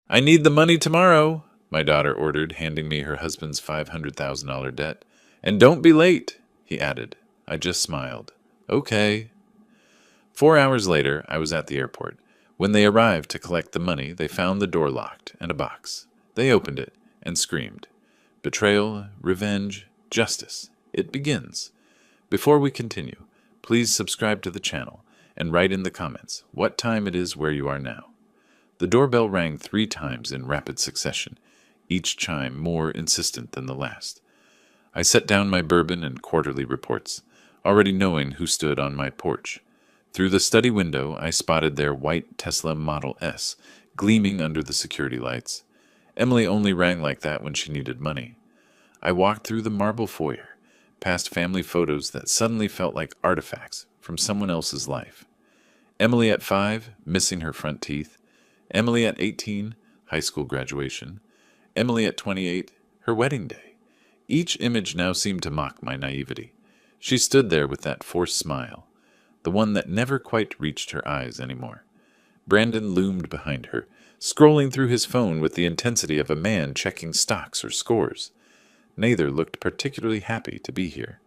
I need the money tomorrow, my daughter ordered, handing me her husband's $500,000 debt. And don't be late, he added. I just smiled. Okay. 4 hours later, I was at the airport. When they arrived to collect the money, they found the door locked and a box. They opened it and screamed. Betrayal, revenge, justice. It begins. Before we continue, please subscribe to the channel and write in the comments what time it is where you are now. The doorbell rang 3 times in rapid succession, each chime more insistent than the last. I set down my bourbon and quarterly reports, already knowing who stood on my porch. Through the study window, I spotted their white Tesla Model S gleaming under the security lights. Emily only rang like that when she needed money. I walked through the marble foyer, past family photos that suddenly felt like artifacts from someone else's life. Emily at 5, missing her front teeth. Emily at 18, high school graduation. Emily at 28, her wedding day. Each image now seemed to mock my naivety. She stood there with that forced smile, the one that never quite reached her eyes anymore. Brandon loomed behind her, scrolling through his phone with the intensity of a man checking stocks or scores. Neither looked particularly happy to be here.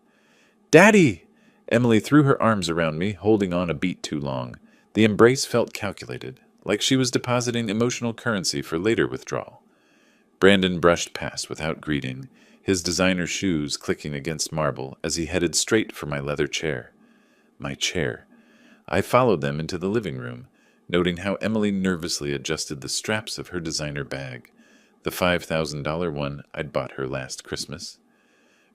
Daddy! Emily threw her arms around me, holding on a beat too long. The embrace felt calculated, like she was depositing emotional currency for later withdrawal. Brandon brushed past without greeting, his designer shoes clicking against marble as he headed straight for my leather chair. My chair. I followed them into the living room, noting how Emily nervously adjusted the straps of her designer bag, the $5,000 one I'd bought her last Christmas.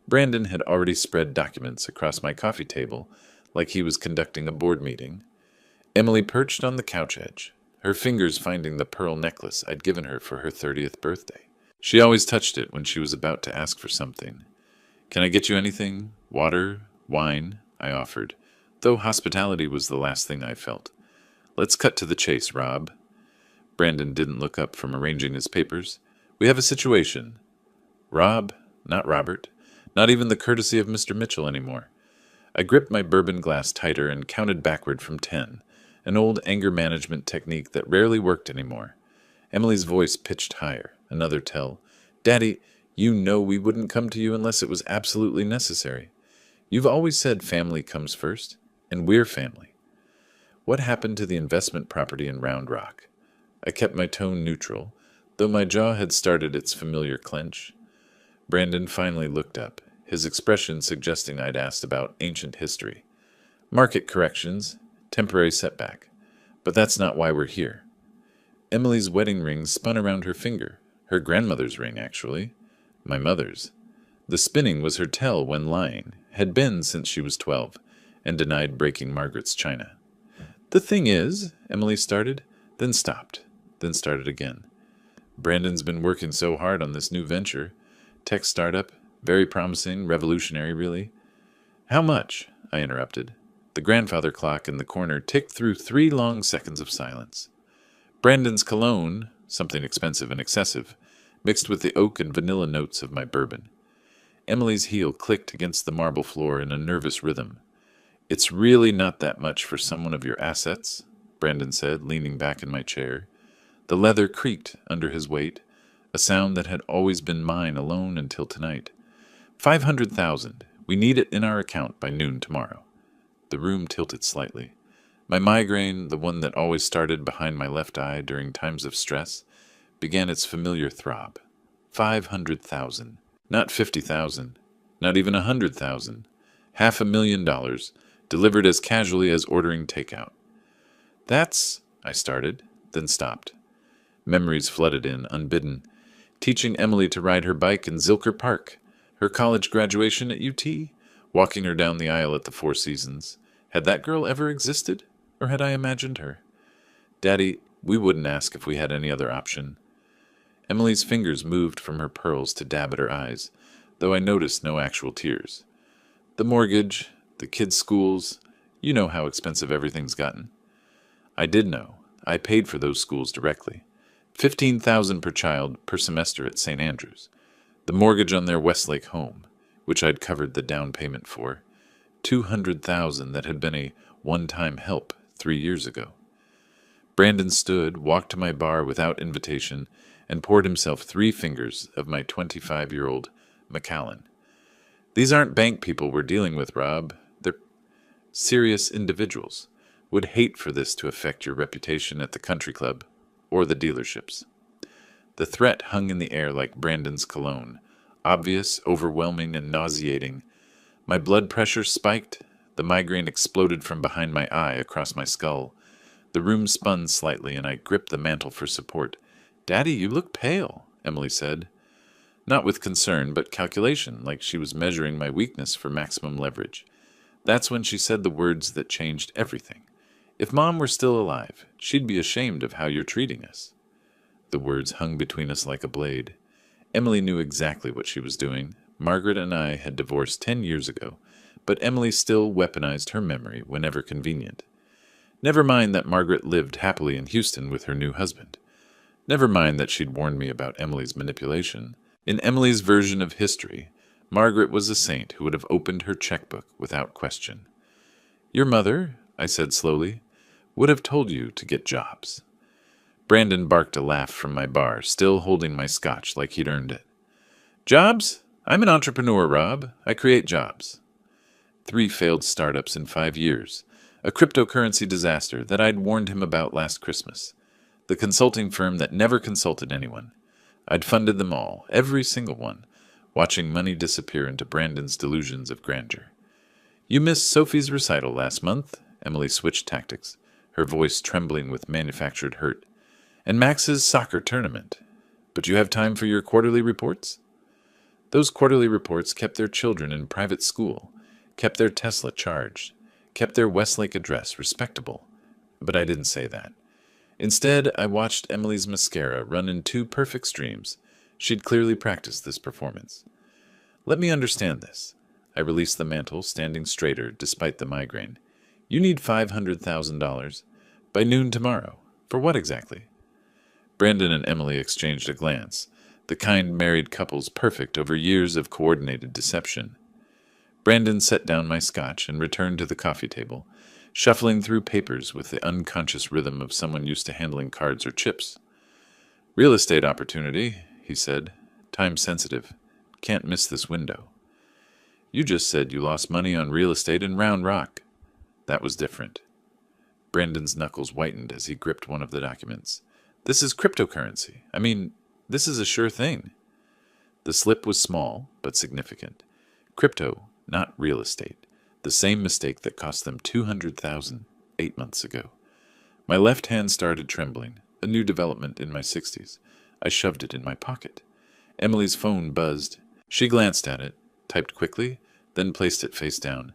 Brandon had already spread documents across my coffee table like he was conducting a board meeting. Emily perched on the couch edge, her fingers finding the pearl necklace I'd given her for her 30th birthday. She always touched it when she was about to ask for something. Can I get you anything? Water? Wine? I offered, though hospitality was the last thing I felt. Let's cut to the chase, Rob. Brandon didn't look up from arranging his papers. We have a situation. Rob, not Robert, not even the courtesy of Mr. Mitchell anymore. I gripped my bourbon glass tighter and counted backward from 10, an old anger management technique that rarely worked anymore. Emily's voice pitched higher, another tell. Daddy, you know we wouldn't come to you unless it was absolutely necessary. You've always said family comes first, and we're family. What happened to the investment property in Round Rock? I kept my tone neutral, though my jaw had started its familiar clench. Brandon finally looked up, his expression suggesting I'd asked about ancient history. Market corrections, temporary setback. But that's not why we're here. Emily's wedding ring spun around her finger, her grandmother's ring, actually. My mother's. The spinning was her tell when lying, had been since she was 12, and denied breaking Margaret's china. The thing is, Emily started, then stopped, then started again. Brandon's been working so hard on this new venture. Tech startup, very promising, revolutionary, really. How much? I interrupted. The grandfather clock in the corner ticked through 3 long seconds of silence. Brandon's cologne, something expensive and excessive, mixed with the oak and vanilla notes of my bourbon. Emily's heel clicked against the marble floor in a nervous rhythm. It's really not that much for someone of your assets, Brandon said, leaning back in my chair. The leather creaked under his weight, a sound that had always been mine alone until tonight. 500,000. We need it in our account by noon tomorrow. The room tilted slightly. My migraine, the one that always started behind my left eye during times of stress, began its familiar throb. 500,000. Not 50,000. Not even 100,000. $500,000, delivered as casually as ordering takeout. That's, I started, then stopped. Memories flooded in, unbidden. Teaching Emily to ride her bike in Zilker Park, her college graduation at UT, walking her down the aisle at the Four Seasons. Had that girl ever existed, or had I imagined her? Daddy, we wouldn't ask if we had any other option. Emily's fingers moved from her pearls to dab at her eyes, though I noticed no actual tears. The mortgage, the kids' schools, you know how expensive everything's gotten. I did know. I paid for those schools directly. $15,000 per child per semester at St. Andrews. The mortgage on their Westlake home, which I'd covered the down payment for. $200,000 that had been a one-time help 3 years ago. Brandon stood, walked to my bar without invitation, and poured himself 3 fingers of my 25-year-old Macallan. These aren't bank people we're dealing with, Rob. They're serious individuals. Would hate for this to affect your reputation at the country club or the dealerships. The threat hung in the air like Brandon's cologne, obvious, overwhelming, and nauseating. My blood pressure spiked. The migraine exploded from behind my eye across my skull. The room spun slightly, and I gripped the mantel for support. "Daddy, you look pale," Emily said. Not with concern, but calculation, like she was measuring my weakness for maximum leverage. That's when she said the words that changed everything. "If Mom were still alive, she'd be ashamed of how you're treating us." The words hung between us like a blade. Emily knew exactly what she was doing. Margaret and I had divorced 10 years ago, but Emily still weaponized her memory whenever convenient. Never mind that Margaret lived happily in Houston with her new husband. Never mind that she'd warned me about Emily's manipulation. In Emily's version of history, Margaret was a saint who would have opened her checkbook without question. "Your mother," I said slowly, "would have told you to get jobs." Brandon barked a laugh from my bar, still holding my scotch like he'd earned it. "Jobs? I'm an entrepreneur, Rob. I create jobs." 3 failed startups in 5 years. A cryptocurrency disaster that I'd warned him about last Christmas. The consulting firm that never consulted anyone. I'd funded them all, every single one, watching money disappear into Brandon's delusions of grandeur. "You missed Sophie's recital last month," Emily switched tactics, her voice trembling with manufactured hurt. "And Max's soccer tournament. But you have time for your quarterly reports?" Those quarterly reports kept their children in private school, kept their Tesla charged, kept their Westlake address respectable. But I didn't say that. Instead, I watched Emily's mascara run in 2 perfect streams. She'd clearly practiced this performance. "Let me understand this." I released the mantle, standing straighter despite the migraine. "You need $500,000 by noon tomorrow. For what exactly?" Brandon and Emily exchanged a glance, the kind married couple's perfect over years of coordinated deception. Brandon set down my scotch and returned to the coffee table, shuffling through papers with the unconscious rhythm of someone used to handling cards or chips. "Real estate opportunity," he said. "Time sensitive. Can't miss this window." "You just said you lost money on real estate in Round Rock." That was different. Brandon's knuckles whitened as he gripped one of the documents. "This is cryptocurrency. I mean, this is a sure thing." The slip was small, but significant. Crypto, not real estate. The same mistake that cost them $200,000 8 months ago. My left hand started trembling, a new development in my 60s. I shoved it in my pocket. Emily's phone buzzed. She glanced at it, typed quickly, then placed it face down.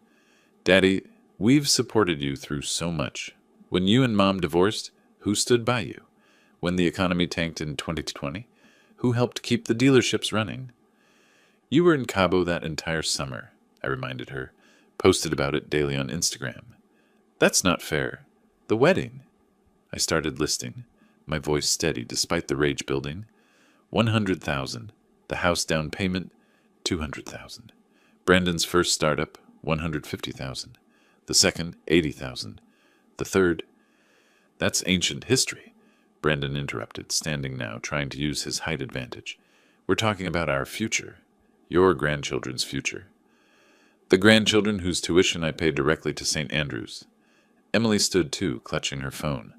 "Daddy, we've supported you through so much. When you and Mom divorced, who stood by you? When the economy tanked in 2020, who helped keep the dealerships running?" "You were in Cabo that entire summer," I reminded her. "Posted about it daily on Instagram." "That's not fair. The wedding." I started listing, my voice steady despite the rage building. 100,000. The house down payment, 200,000. Brandon's first startup, 150,000. The second, 80,000. The third. "That's ancient history," Brandon interrupted, standing now, trying to use his height advantage. "We're talking about our future. Your grandchildren's future." "The grandchildren whose tuition I paid directly to St. Andrews." Emily stood too, clutching her phone.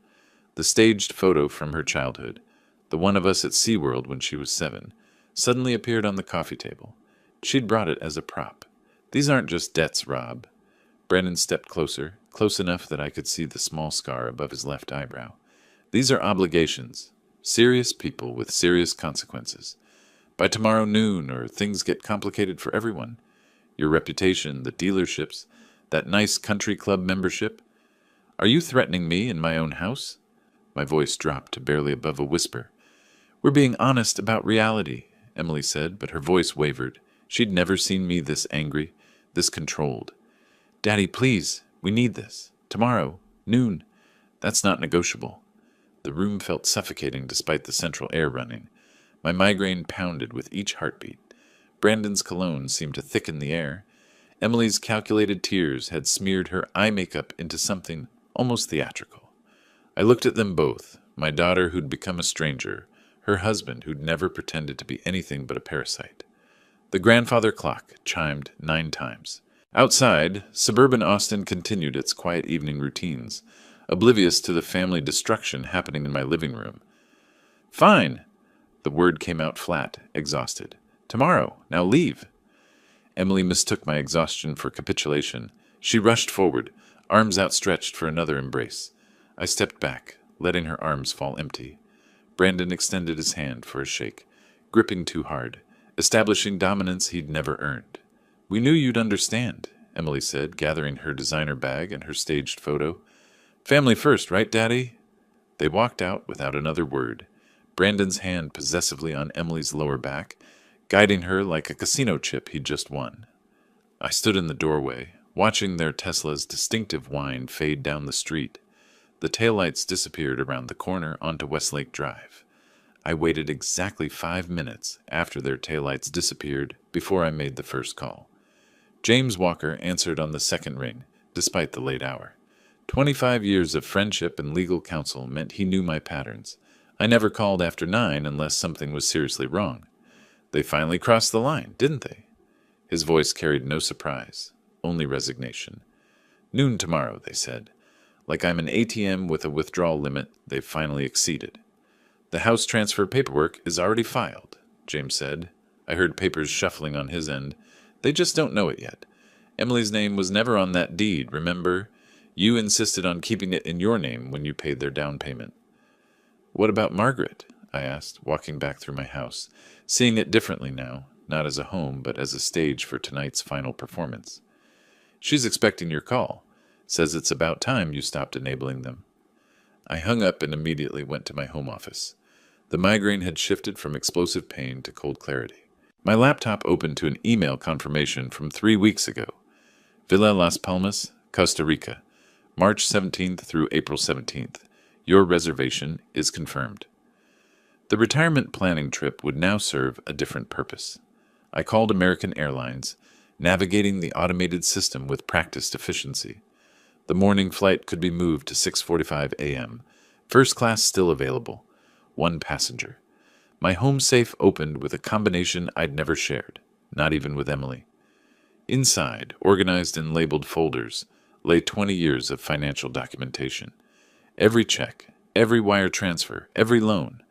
The staged photo from her childhood, the one of us at SeaWorld when she was 7, suddenly appeared on the coffee table. She'd brought it as a prop. "These aren't just debts, Rob." Brandon stepped closer, close enough that I could see the small scar above his left eyebrow. "These are obligations. Serious people with serious consequences. By tomorrow noon, or things get complicated for everyone. Your reputation, the dealerships, that nice country club membership. Are you threatening me in my own house?" My voice dropped to barely above a whisper. "We're being honest about reality," Emily said, but her voice wavered. She'd never seen me this angry, this controlled. "Daddy, please, we need this. Tomorrow, noon. That's not negotiable." The room felt suffocating despite the central air running. My migraine pounded with each heartbeat. Brandon's cologne seemed to thicken the air. Emily's calculated tears had smeared her eye makeup into something almost theatrical. I looked at them both, my daughter who'd become a stranger, her husband who'd never pretended to be anything but a parasite. The grandfather clock chimed 9 times. Outside, suburban Austin continued its quiet evening routines, oblivious to the family destruction happening in my living room. "Fine." The word came out flat, exhausted. "Tomorrow. Now leave." Emily mistook my exhaustion for capitulation. She rushed forward, arms outstretched for another embrace. I stepped back, letting her arms fall empty. Brandon extended his hand for a shake, gripping too hard, establishing dominance he'd never earned. "We knew you'd understand," Emily said, gathering her designer bag and her staged photo. "Family first, right, Daddy?" They walked out without another word, Brandon's hand possessively on Emily's lower back, guiding her like a casino chip he'd just won. I stood in the doorway, watching their Tesla's distinctive whine fade down the street. The taillights disappeared around the corner onto Westlake Drive. I waited exactly 5 minutes after their taillights disappeared before I made the first call. James Walker answered on the second ring, despite the late hour. 25 years of friendship and legal counsel meant he knew my patterns. I never called after 9 unless something was seriously wrong. They finally crossed the line, didn't they? His voice carried no surprise, only resignation. "Noon tomorrow," they said. Like I'm an ATM with a withdrawal limit they've finally exceeded. "The house transfer paperwork is already filed," James said. I heard papers shuffling on his end. "They just don't know it yet. Emily's name was never on that deed, remember? You insisted on keeping it in your name when you paid their down payment." "What about Margaret?" I asked, walking back through my house, seeing it differently now, not as a home, but as a stage for tonight's final performance. "She's expecting your call. Says it's about time you stopped enabling them." I hung up and immediately went to my home office. The migraine had shifted from explosive pain to cold clarity. My laptop opened to an email confirmation from 3 weeks ago. "Villa Las Palmas, Costa Rica, March 17th through April 17th. Your reservation is confirmed." The retirement planning trip would now serve a different purpose. I called American Airlines, navigating the automated system with practiced efficiency. The morning flight could be moved to 6:45 a.m. First class still available. 1 passenger. My home safe opened with a combination I'd never shared, not even with Emily. Inside, organized in labeled folders, lay 20 years of financial documentation. Every check, every wire transfer, every loan.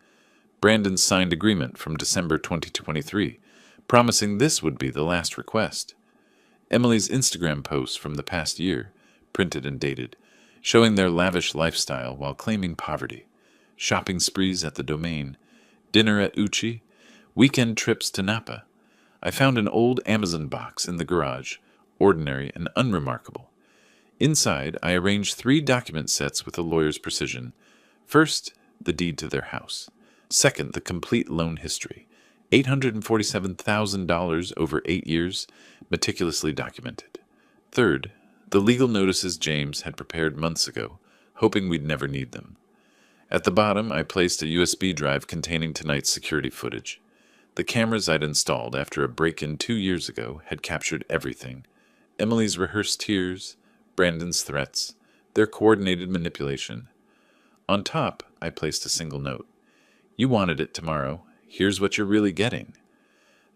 Brandon's signed agreement from December 2023, promising this would be the last request. Emily's Instagram posts from the past year, printed and dated, showing their lavish lifestyle while claiming poverty. Shopping sprees at the Domain, dinner at Uchi, weekend trips to Napa. I found an old Amazon box in the garage, ordinary and unremarkable. Inside, I arranged 3 document sets with a lawyer's precision. First, the deed to their house. Second, the complete loan history. $847,000 over 8 years, meticulously documented. Third, the legal notices James had prepared months ago, hoping we'd never need them. At the bottom, I placed a USB drive containing tonight's security footage. The cameras I'd installed after a break-in 2 years ago had captured everything. Emily's rehearsed tears, Brandon's threats, their coordinated manipulation. On top, I placed a single note. "You wanted it tomorrow. Here's what you're really getting."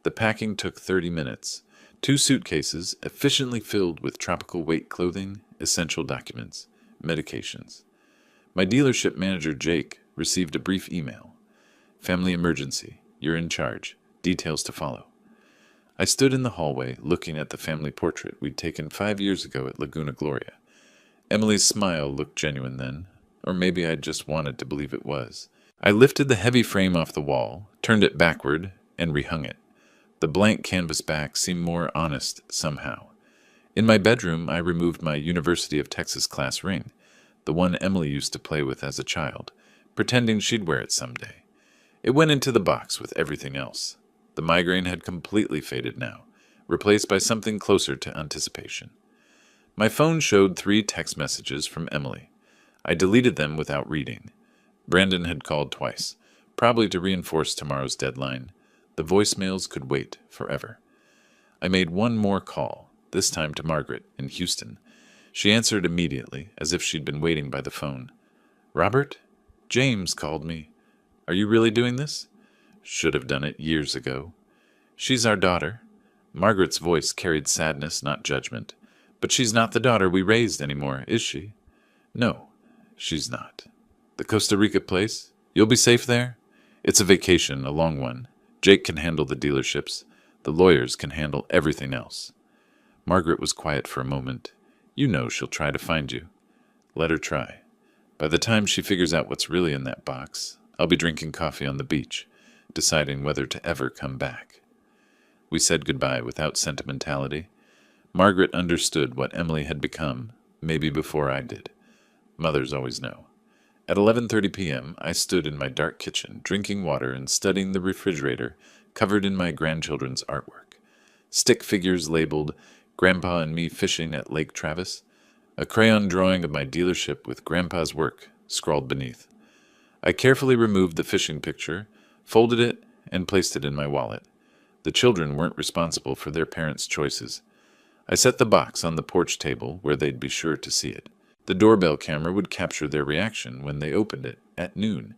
The packing took 30 minutes. 2 suitcases, efficiently filled with tropical weight clothing, essential documents, medications. My dealership manager, Jake, received a brief email. "Family emergency. You're in charge. Details to follow." I stood in the hallway, looking at the family portrait we'd taken 5 years ago at Laguna Gloria. Emily's smile looked genuine then, or maybe I just wanted to believe it was. I lifted the heavy frame off the wall, turned it backward, and rehung it. The blank canvas back seemed more honest somehow. In my bedroom, I removed my University of Texas class ring, the one Emily used to play with as a child, pretending she'd wear it someday. It went into the box with everything else. The migraine had completely faded now, replaced by something closer to anticipation. My phone showed 3 text messages from Emily. I deleted them without reading. Brandon had called twice, probably to reinforce tomorrow's deadline. The voicemails could wait forever. I made one more call, this time to Margaret in Houston. She answered immediately, as if she'd been waiting by the phone. Robert? James called me. Are you really doing this? Should have done it years ago. She's our daughter. Margaret's voice carried sadness, not judgment. But she's not the daughter we raised anymore, is she? No, she's not. The Costa Rica place? You'll be safe there? It's a vacation, a long one. Jake can handle the dealerships. The lawyers can handle everything else. Margaret was quiet for a moment. You know she'll try to find you. Let her try. By the time she figures out what's really in that box, I'll be drinking coffee on the beach, deciding whether to ever come back. We said goodbye without sentimentality. Margaret understood what Emily had become, maybe before I did. Mothers always know. At 11:30 p.m., I stood in my dark kitchen, drinking water and studying the refrigerator covered in my grandchildren's artwork. Stick figures labeled Grandpa and Me Fishing at Lake Travis, a crayon drawing of my dealership with Grandpa's work scrawled beneath. I carefully removed the fishing picture, folded it, and placed it in my wallet. The children weren't responsible for their parents' choices. I set the box on the porch table where they'd be sure to see it. The doorbell camera would capture their reaction when they opened it at noon,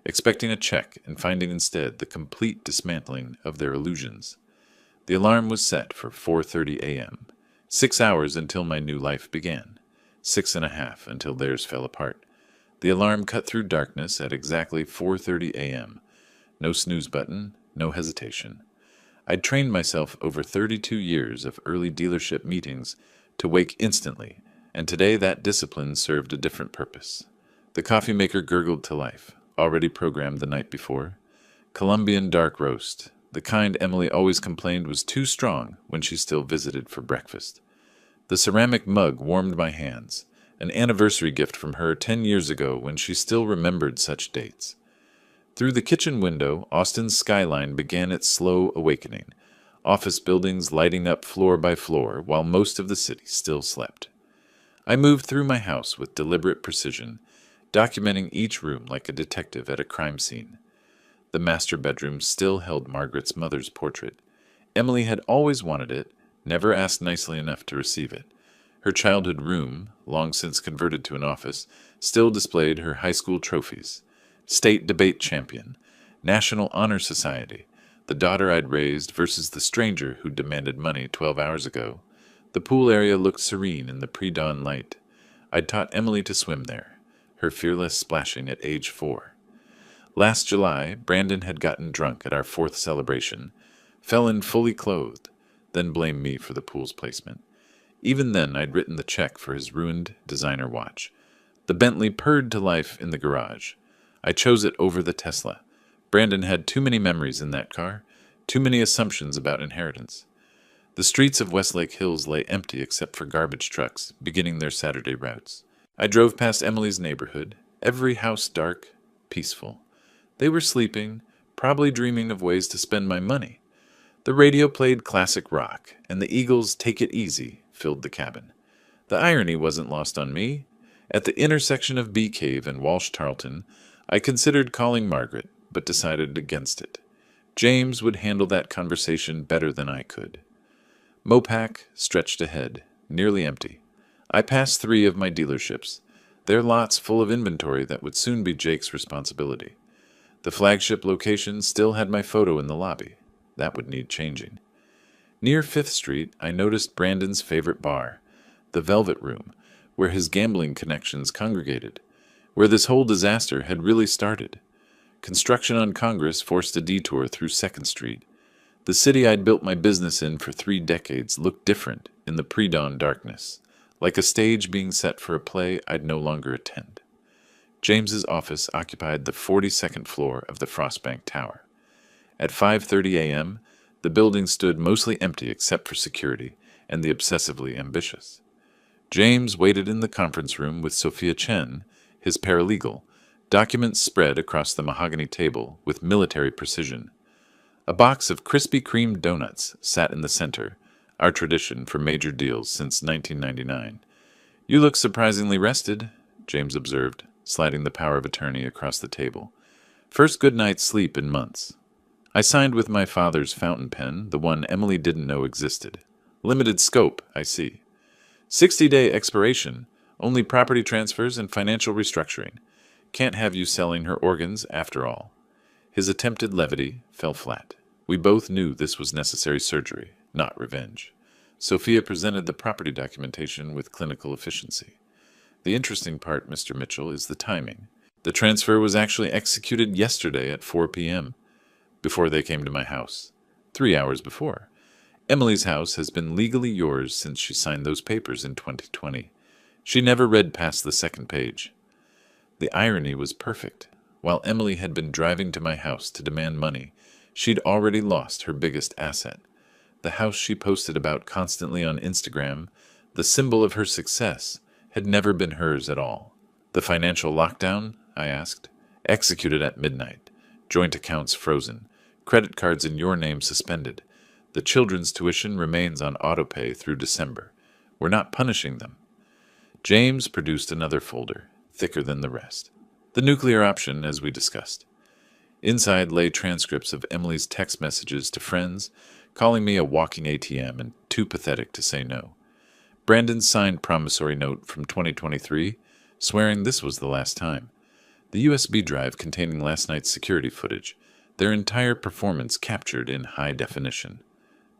expecting a check and finding instead the complete dismantling of their illusions. The alarm was set for 4:30 a.m., 6 hours until my new life began, 6.5 until theirs fell apart. The alarm cut through darkness at exactly 4:30 a.m. No snooze button, no hesitation. I'd trained myself over 32 years of early dealership meetings to wake instantly, and today that discipline served a different purpose. The coffee maker gurgled to life, already programmed the night before. Colombian dark roast, the kind Emily always complained was too strong when she still visited for breakfast. The ceramic mug warmed my hands, an anniversary gift from her 10 years ago when she still remembered such dates. Through the kitchen window, Austin's skyline began its slow awakening, office buildings lighting up floor by floor while most of the city still slept. I moved through my house with deliberate precision, documenting each room like a detective at a crime scene. The master bedroom still held Margaret's mother's portrait. Emily had always wanted it, never asked nicely enough to receive it. Her childhood room, long since converted to an office, still displayed her high school trophies. State debate champion, National Honor Society, the daughter I'd raised versus the stranger who demanded money 12 hours ago. The pool area looked serene in the pre-dawn light. I'd taught Emily to swim there, her fearless splashing at age 4. Last July, Brandon had gotten drunk at our 4th celebration, fell in fully clothed, then blamed me for the pool's placement. Even then, I'd written the check for his ruined designer watch. The Bentley purred to life in the garage. I chose it over the Tesla. Brandon had too many memories in that car, too many assumptions about inheritance. The streets of Westlake Hills lay empty except for garbage trucks, beginning their Saturday routes. I drove past Emily's neighborhood, every house dark, peaceful. They were sleeping, probably dreaming of ways to spend my money. The radio played classic rock, and the Eagles' Take It Easy filled the cabin. The irony wasn't lost on me. At the intersection of Bee Cave and Walsh Tarleton, I considered calling Margaret, but decided against it. James would handle that conversation better than I could. Mopac stretched ahead, nearly empty. I passed 3 of my dealerships, their lots full of inventory that would soon be Jake's responsibility. The flagship location still had my photo in the lobby. That would need changing. Near 5th Street, I noticed Brandon's favorite bar, the Velvet Room, where his gambling connections congregated, where this whole disaster had really started. Construction on Congress forced a detour through 2nd Street. The city I'd built my business in for 3 decades looked different in the pre-dawn darkness, like a stage being set for a play I'd no longer attend. James's office occupied the 42nd floor of the Frostbank Tower. At 5:30 a.m., the building stood mostly empty except for security and the obsessively ambitious. James waited in the conference room with Sophia Chen, his paralegal, documents spread across the mahogany table with military precision. A box of Krispy Kreme donuts sat in the center, our tradition for major deals since 1999. "You look surprisingly rested," James observed, sliding the power of attorney across the table. "First good night's sleep in months." I signed with my father's fountain pen, the one Emily didn't know existed. "Limited scope, I see. 60-day expiration, only property transfers and financial restructuring. Can't have you selling her organs after all. His attempted levity fell flat. We both knew this was necessary surgery, not revenge. Sophia presented the property documentation with clinical efficiency. The interesting part, Mr. Mitchell, is the timing. The transfer was actually executed yesterday at 4 p.m., before they came to my house. 3 hours before. Emily's house has been legally yours since she signed those papers in 2020. She never read past the second page. The irony was perfect. While Emily had been driving to my house to demand money, she'd already lost her biggest asset. The house she posted about constantly on Instagram, the symbol of her success, had never been hers at all. The financial lockdown, I asked, executed at midnight. Joint accounts frozen. Credit cards in your name suspended. The children's tuition remains on autopay through December. We're not punishing them. James produced another folder, thicker than the rest. The nuclear option, as we discussed. Inside lay transcripts of Emily's text messages to friends, calling me a walking ATM and too pathetic to say no. Brandon's signed promissory note from 2023, swearing this was the last time. The USB drive containing last night's security footage, their entire performance captured in high definition.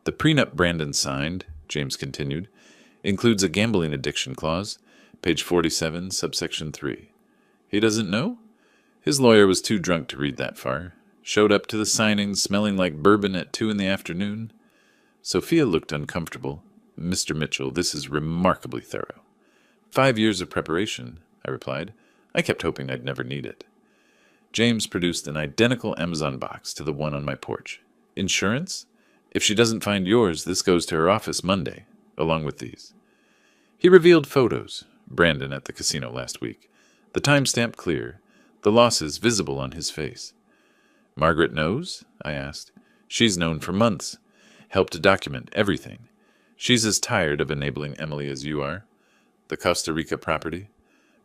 The prenup Brandon signed, James continued, includes a gambling addiction clause, page 47, subsection 3. He doesn't know? His lawyer was too drunk to read that far. Showed up to the signing smelling like bourbon at 2 p.m. Sophia looked uncomfortable. Mr. Mitchell, this is remarkably thorough. 5 years of preparation, I replied. I kept hoping I'd never need it. James produced an identical Amazon box to the one on my porch. Insurance? If she doesn't find yours, this goes to her office Monday, along with these. He revealed photos, Brandon at the casino last week. The timestamp clear, the losses visible on his face. Margaret knows? I asked. She's known for months. Helped to document everything. She's as tired of enabling Emily as you are. The Costa Rica property,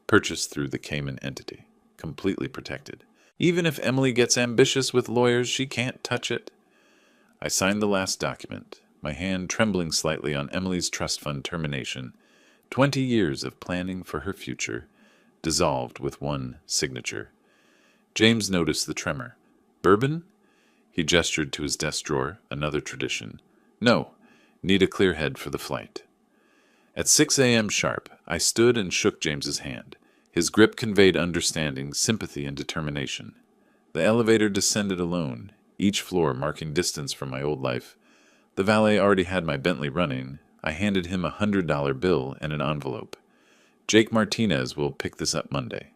purchased through the Cayman entity, completely protected. Even if Emily gets ambitious with lawyers, she can't touch it. I signed the last document, my hand trembling slightly on Emily's trust fund termination. 20 years of planning for her future, dissolved with one signature. James noticed the tremor. Bourbon? He gestured to his desk drawer, another tradition. No, need a clear head for the flight. At 6 a.m. sharp, I stood and shook James's hand. His grip conveyed understanding, sympathy, and determination. The elevator descended alone, each floor marking distance from my old life. The valet already had my Bentley running. I handed him a $100 bill and an envelope. Jake Martinez will pick this up Monday.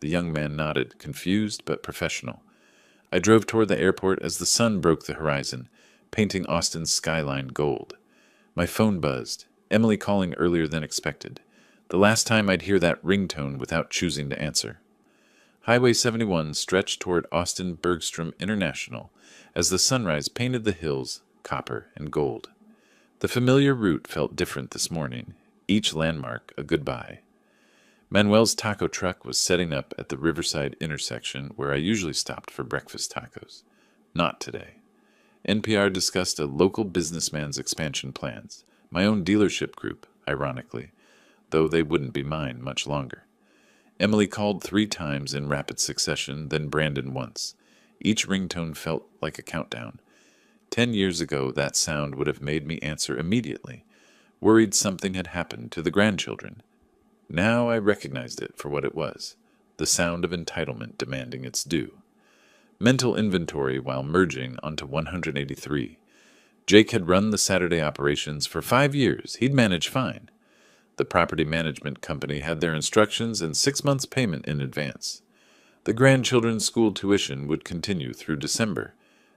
The young man nodded, confused but professional. I drove toward the airport as the sun broke the horizon, painting Austin's skyline gold. My phone buzzed, Emily calling earlier than expected. The last time I'd hear that ringtone without choosing to answer. Highway 71 stretched toward Austin Bergstrom International as the sunrise painted the hills copper and gold. The familiar route felt different this morning, each landmark a goodbye. Manuel's taco truck was setting up at the Riverside intersection where I usually stopped for breakfast tacos. Not today. NPR discussed a local businessman's expansion plans, my own dealership group, ironically, though they wouldn't be mine much longer. Emily called 3 times in rapid succession, then Brandon once. Each ringtone felt like a countdown. 10 years ago, that sound would have made me answer immediately, worried something had happened to the grandchildren. Now I recognized it for what it was, the sound of entitlement demanding its due. Mental inventory while merging onto 183. Jake had run the Saturday operations for 5 years. He'd managed fine. The property management company had their instructions and 6 months' payment in advance. The grandchildren's school tuition would continue through December.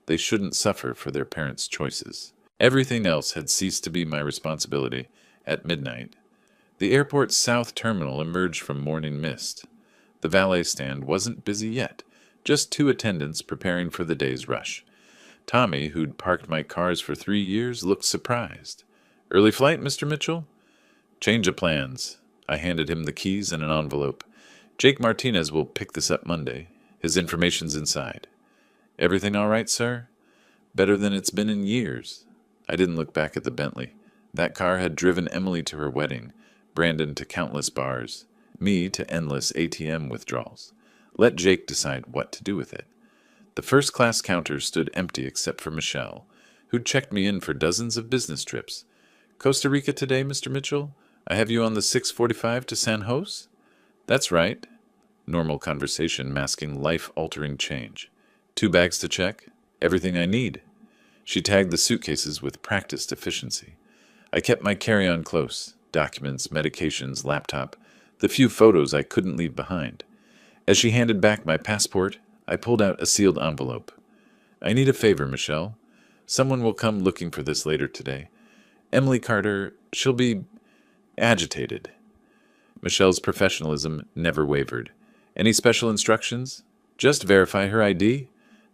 They shouldn't suffer for their parents' choices. Everything else had ceased to be my responsibility at midnight. The airport's south terminal emerged from morning mist. The valet stand wasn't busy yet, just 2 attendants preparing for the day's rush. Tommy, who'd parked my cars for 3 years, looked surprised. "Early flight, Mr. Mitchell?" "Change of plans." I handed him the keys and an envelope. "Jake Martinez will pick this up Monday. His information's inside." "Everything all right, sir?" "Better than it's been in years." I didn't look back at the Bentley. That car had driven Emily to her wedding, Brandon to countless bars, me to endless ATM withdrawals. Let Jake decide what to do with it. The first-class counter stood empty except for Michelle, who'd checked me in for dozens of business trips. Costa Rica today, Mr. Mitchell? I have you on the 6:45 to San Jose? That's right. Normal conversation masking life-altering change. 2 bags to check? Everything I need. She tagged the suitcases with practiced efficiency. I kept my carry-on close. Documents, medications, laptop, the few photos I couldn't leave behind. As she handed back my passport, I pulled out a sealed envelope. I need a favor, Michelle. Someone will come looking for this later today. Emily Carter, she'll be agitated. Michelle's professionalism never wavered. Any special instructions? Just verify her ID.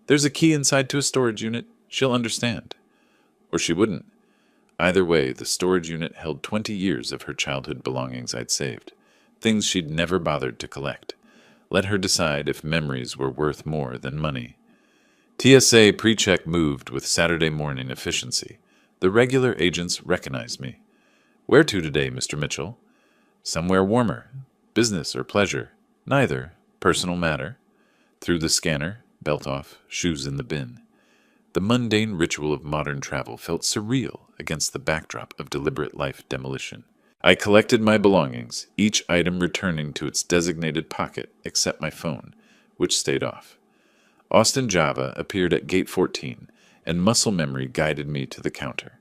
There's a key inside to a storage unit. She'll understand. Or she wouldn't. Either way, the storage unit held 20 years of her childhood belongings I'd saved. Things she'd never bothered to collect. Let her decide if memories were worth more than money. TSA pre-check moved with Saturday morning efficiency. The regular agents recognized me. Where to today, Mr. Mitchell? Somewhere warmer. Business or pleasure? Neither. Personal matter. Through the scanner, belt off, shoes in the bin. The mundane ritual of modern travel felt surreal against the backdrop of deliberate life demolition. I collected my belongings, each item returning to its designated pocket except my phone, which stayed off. Austin Java appeared at gate 14, and muscle memory guided me to the counter.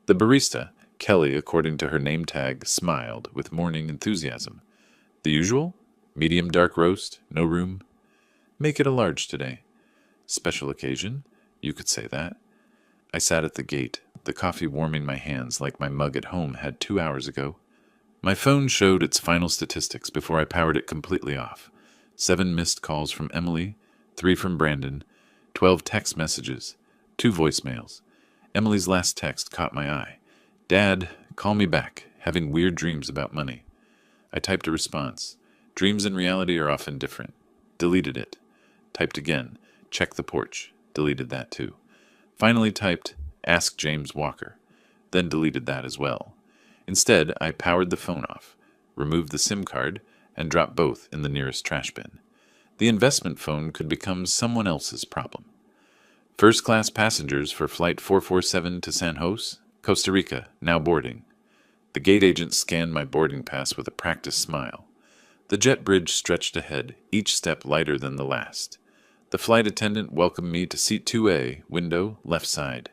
The barista, Kelly according to her name tag, smiled with morning enthusiasm. The usual? Medium dark roast, no room? Make it a large today. Special occasion? You could say that. I sat at the gate, the coffee warming my hands like my mug at home had 2 hours ago. My phone showed its final statistics before I powered it completely off. 7 missed calls from Emily, 3 from Brandon, 12 text messages, 2 voicemails. Emily's last text caught my eye. Dad, call me back, having weird dreams about money. I typed a response. Dreams and reality are often different. Deleted it. Typed again. Check the porch. Deleted that too. Finally typed, ask James Walker. Then deleted that as well. Instead, I powered the phone off, removed the SIM card, and dropped both in the nearest trash bin. The investment phone could become someone else's problem. First-class passengers for Flight 447 to San Jose, Costa Rica, now boarding. The gate agent scanned my boarding pass with a practiced smile. The jet bridge stretched ahead, each step lighter than the last. The flight attendant welcomed me to seat 2A, window, left side.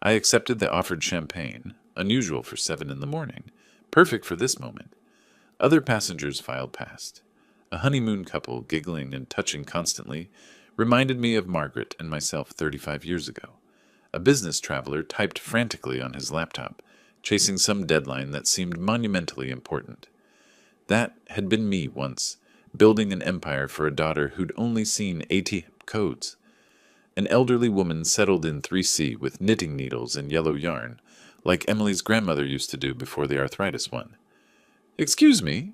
I accepted the offered champagne, unusual for 7 in the morning, perfect for this moment. Other passengers filed past. A honeymoon couple, giggling and touching constantly, reminded me of Margaret and myself 35 years ago. A business traveler typed frantically on his laptop, chasing some deadline that seemed monumentally important. That had been me once, building an empire for a daughter who'd only seen ATM codes. An elderly woman settled in 3C with knitting needles and yellow yarn, like Emily's grandmother used to do before the arthritis won. Excuse me?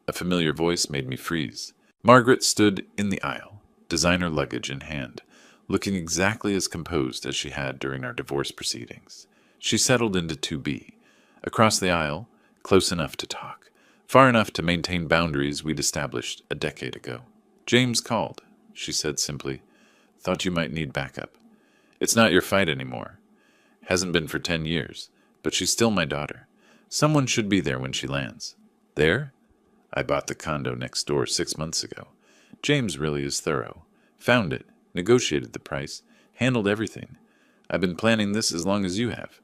A familiar voice made me freeze. Margaret stood in the aisle, designer luggage in hand, looking exactly as composed as she had during our divorce proceedings. She settled into 2B. Across the aisle, close enough to talk, far enough to maintain boundaries we'd established a decade ago. James called, she said simply. Thought you might need backup. It's not your fight anymore. Hasn't been for 10 years, but she's still my daughter. Someone should be there when she lands. There? I bought the condo next door 6 months ago. James really is thorough. Found it, negotiated the price, handled everything. I've been planning this as long as you have.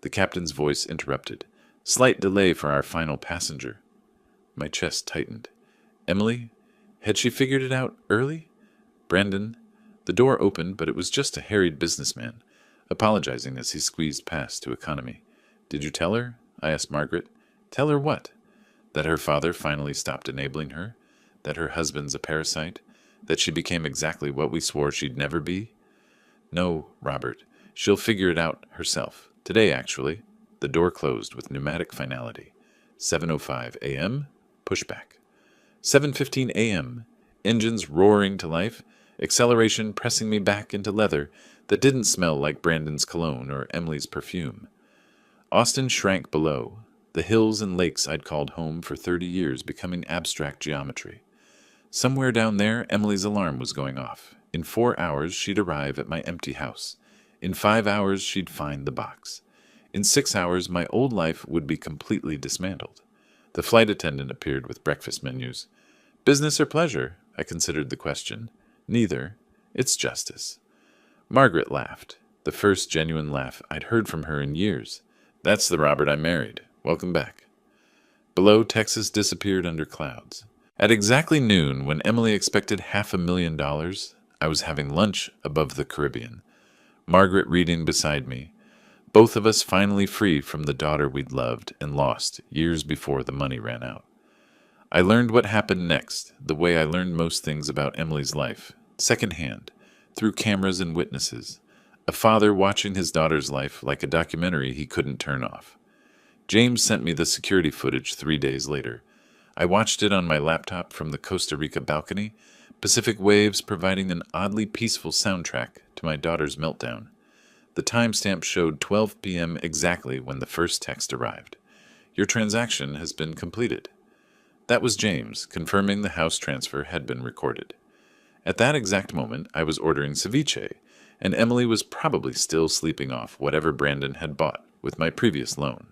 The captain's voice interrupted. Slight delay for our final passenger. My chest tightened. Emily? Had she figured it out early? Brandon? The door opened, but it was just a harried businessman, apologizing as he squeezed past to economy. Did you tell her? I asked Margaret. Tell her what? That her father finally stopped enabling her? That her husband's a parasite? That she became exactly what we swore she'd never be? No, Robert. She'll figure it out herself. Today, actually. The door closed with pneumatic finality. 7:05 a.m. Pushback. 7:15 a.m. Engines roaring to life. Acceleration pressing me back into leather that didn't smell like Brandon's cologne or Emily's perfume. Austin shrank below, the hills and lakes I'd called home for 30 years becoming abstract geometry. Somewhere down there, Emily's alarm was going off. In 4 hours, she'd arrive at my empty house. In 5 hours, she'd find the box. In 6 hours, my old life would be completely dismantled. The flight attendant appeared with breakfast menus. Business or pleasure? I considered the question. Neither. It's justice. Margaret laughed, the first genuine laugh I'd heard from her in years. That's the Robert I married. Welcome back. Below, Texas disappeared under clouds. At exactly noon, when Emily expected $500,000, I was having lunch above the Caribbean. Margaret reading beside me. Both of us finally free from the daughter we'd loved and lost years before the money ran out. I learned what happened next, the way I learned most things about Emily's life, secondhand, through cameras and witnesses. A father watching his daughter's life like a documentary he couldn't turn off. James sent me the security footage 3 days later. I watched it on my laptop from the Costa Rica balcony, Pacific waves providing an oddly peaceful soundtrack to my daughter's meltdown. The timestamp showed 12 p.m. exactly when the first text arrived. Your transaction has been completed. That was James, confirming the house transfer had been recorded. At that exact moment, I was ordering ceviche, and Emily was probably still sleeping off whatever Brandon had bought with my previous loan.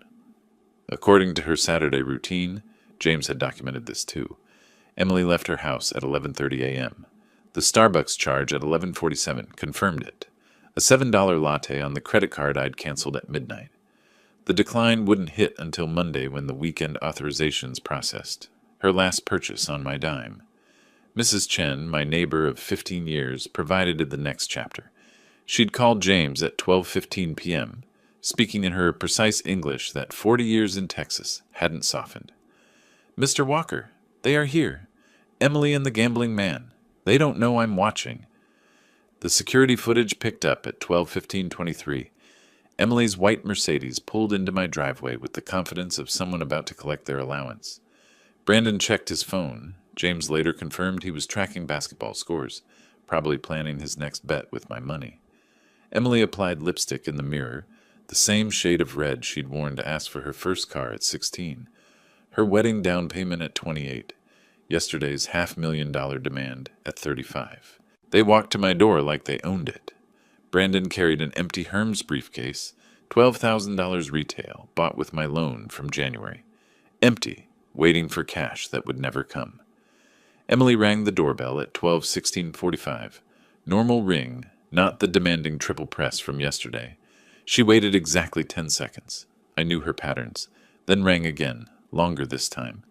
According to her Saturday routine, James had documented this too, Emily left her house at 11:30 a.m. The Starbucks charge at 11:47 confirmed it. A $7 latte on the credit card I'd canceled at midnight. The decline wouldn't hit until Monday when the weekend authorizations processed. Her last purchase on my dime. Mrs. Chen, my neighbor of 15 years, provided the next chapter. She'd called James at 12:15 p.m., speaking in her precise English that 40 years in Texas hadn't softened. Mr. Walker, they are here. Emily and the gambling man. They don't know I'm watching. The security footage picked up at 12:15:23. Emily's white Mercedes pulled into my driveway with the confidence of someone about to collect their allowance. Brandon checked his phone. James later confirmed he was tracking basketball scores, probably planning his next bet with my money. Emily applied lipstick in the mirror, the same shade of red she'd worn to ask for her first car at 16. Her wedding down payment at 28. Yesterday's $500,000 demand at 35. They walked to my door like they owned it. Brandon carried an empty Hermes briefcase, $12,000 retail, bought with my loan from January. Empty, waiting for cash that would never come. Emily rang the doorbell at 12:16:45. Normal ring, not the demanding triple press from yesterday. She waited exactly 10 seconds. I knew her patterns. Then rang again, longer this time.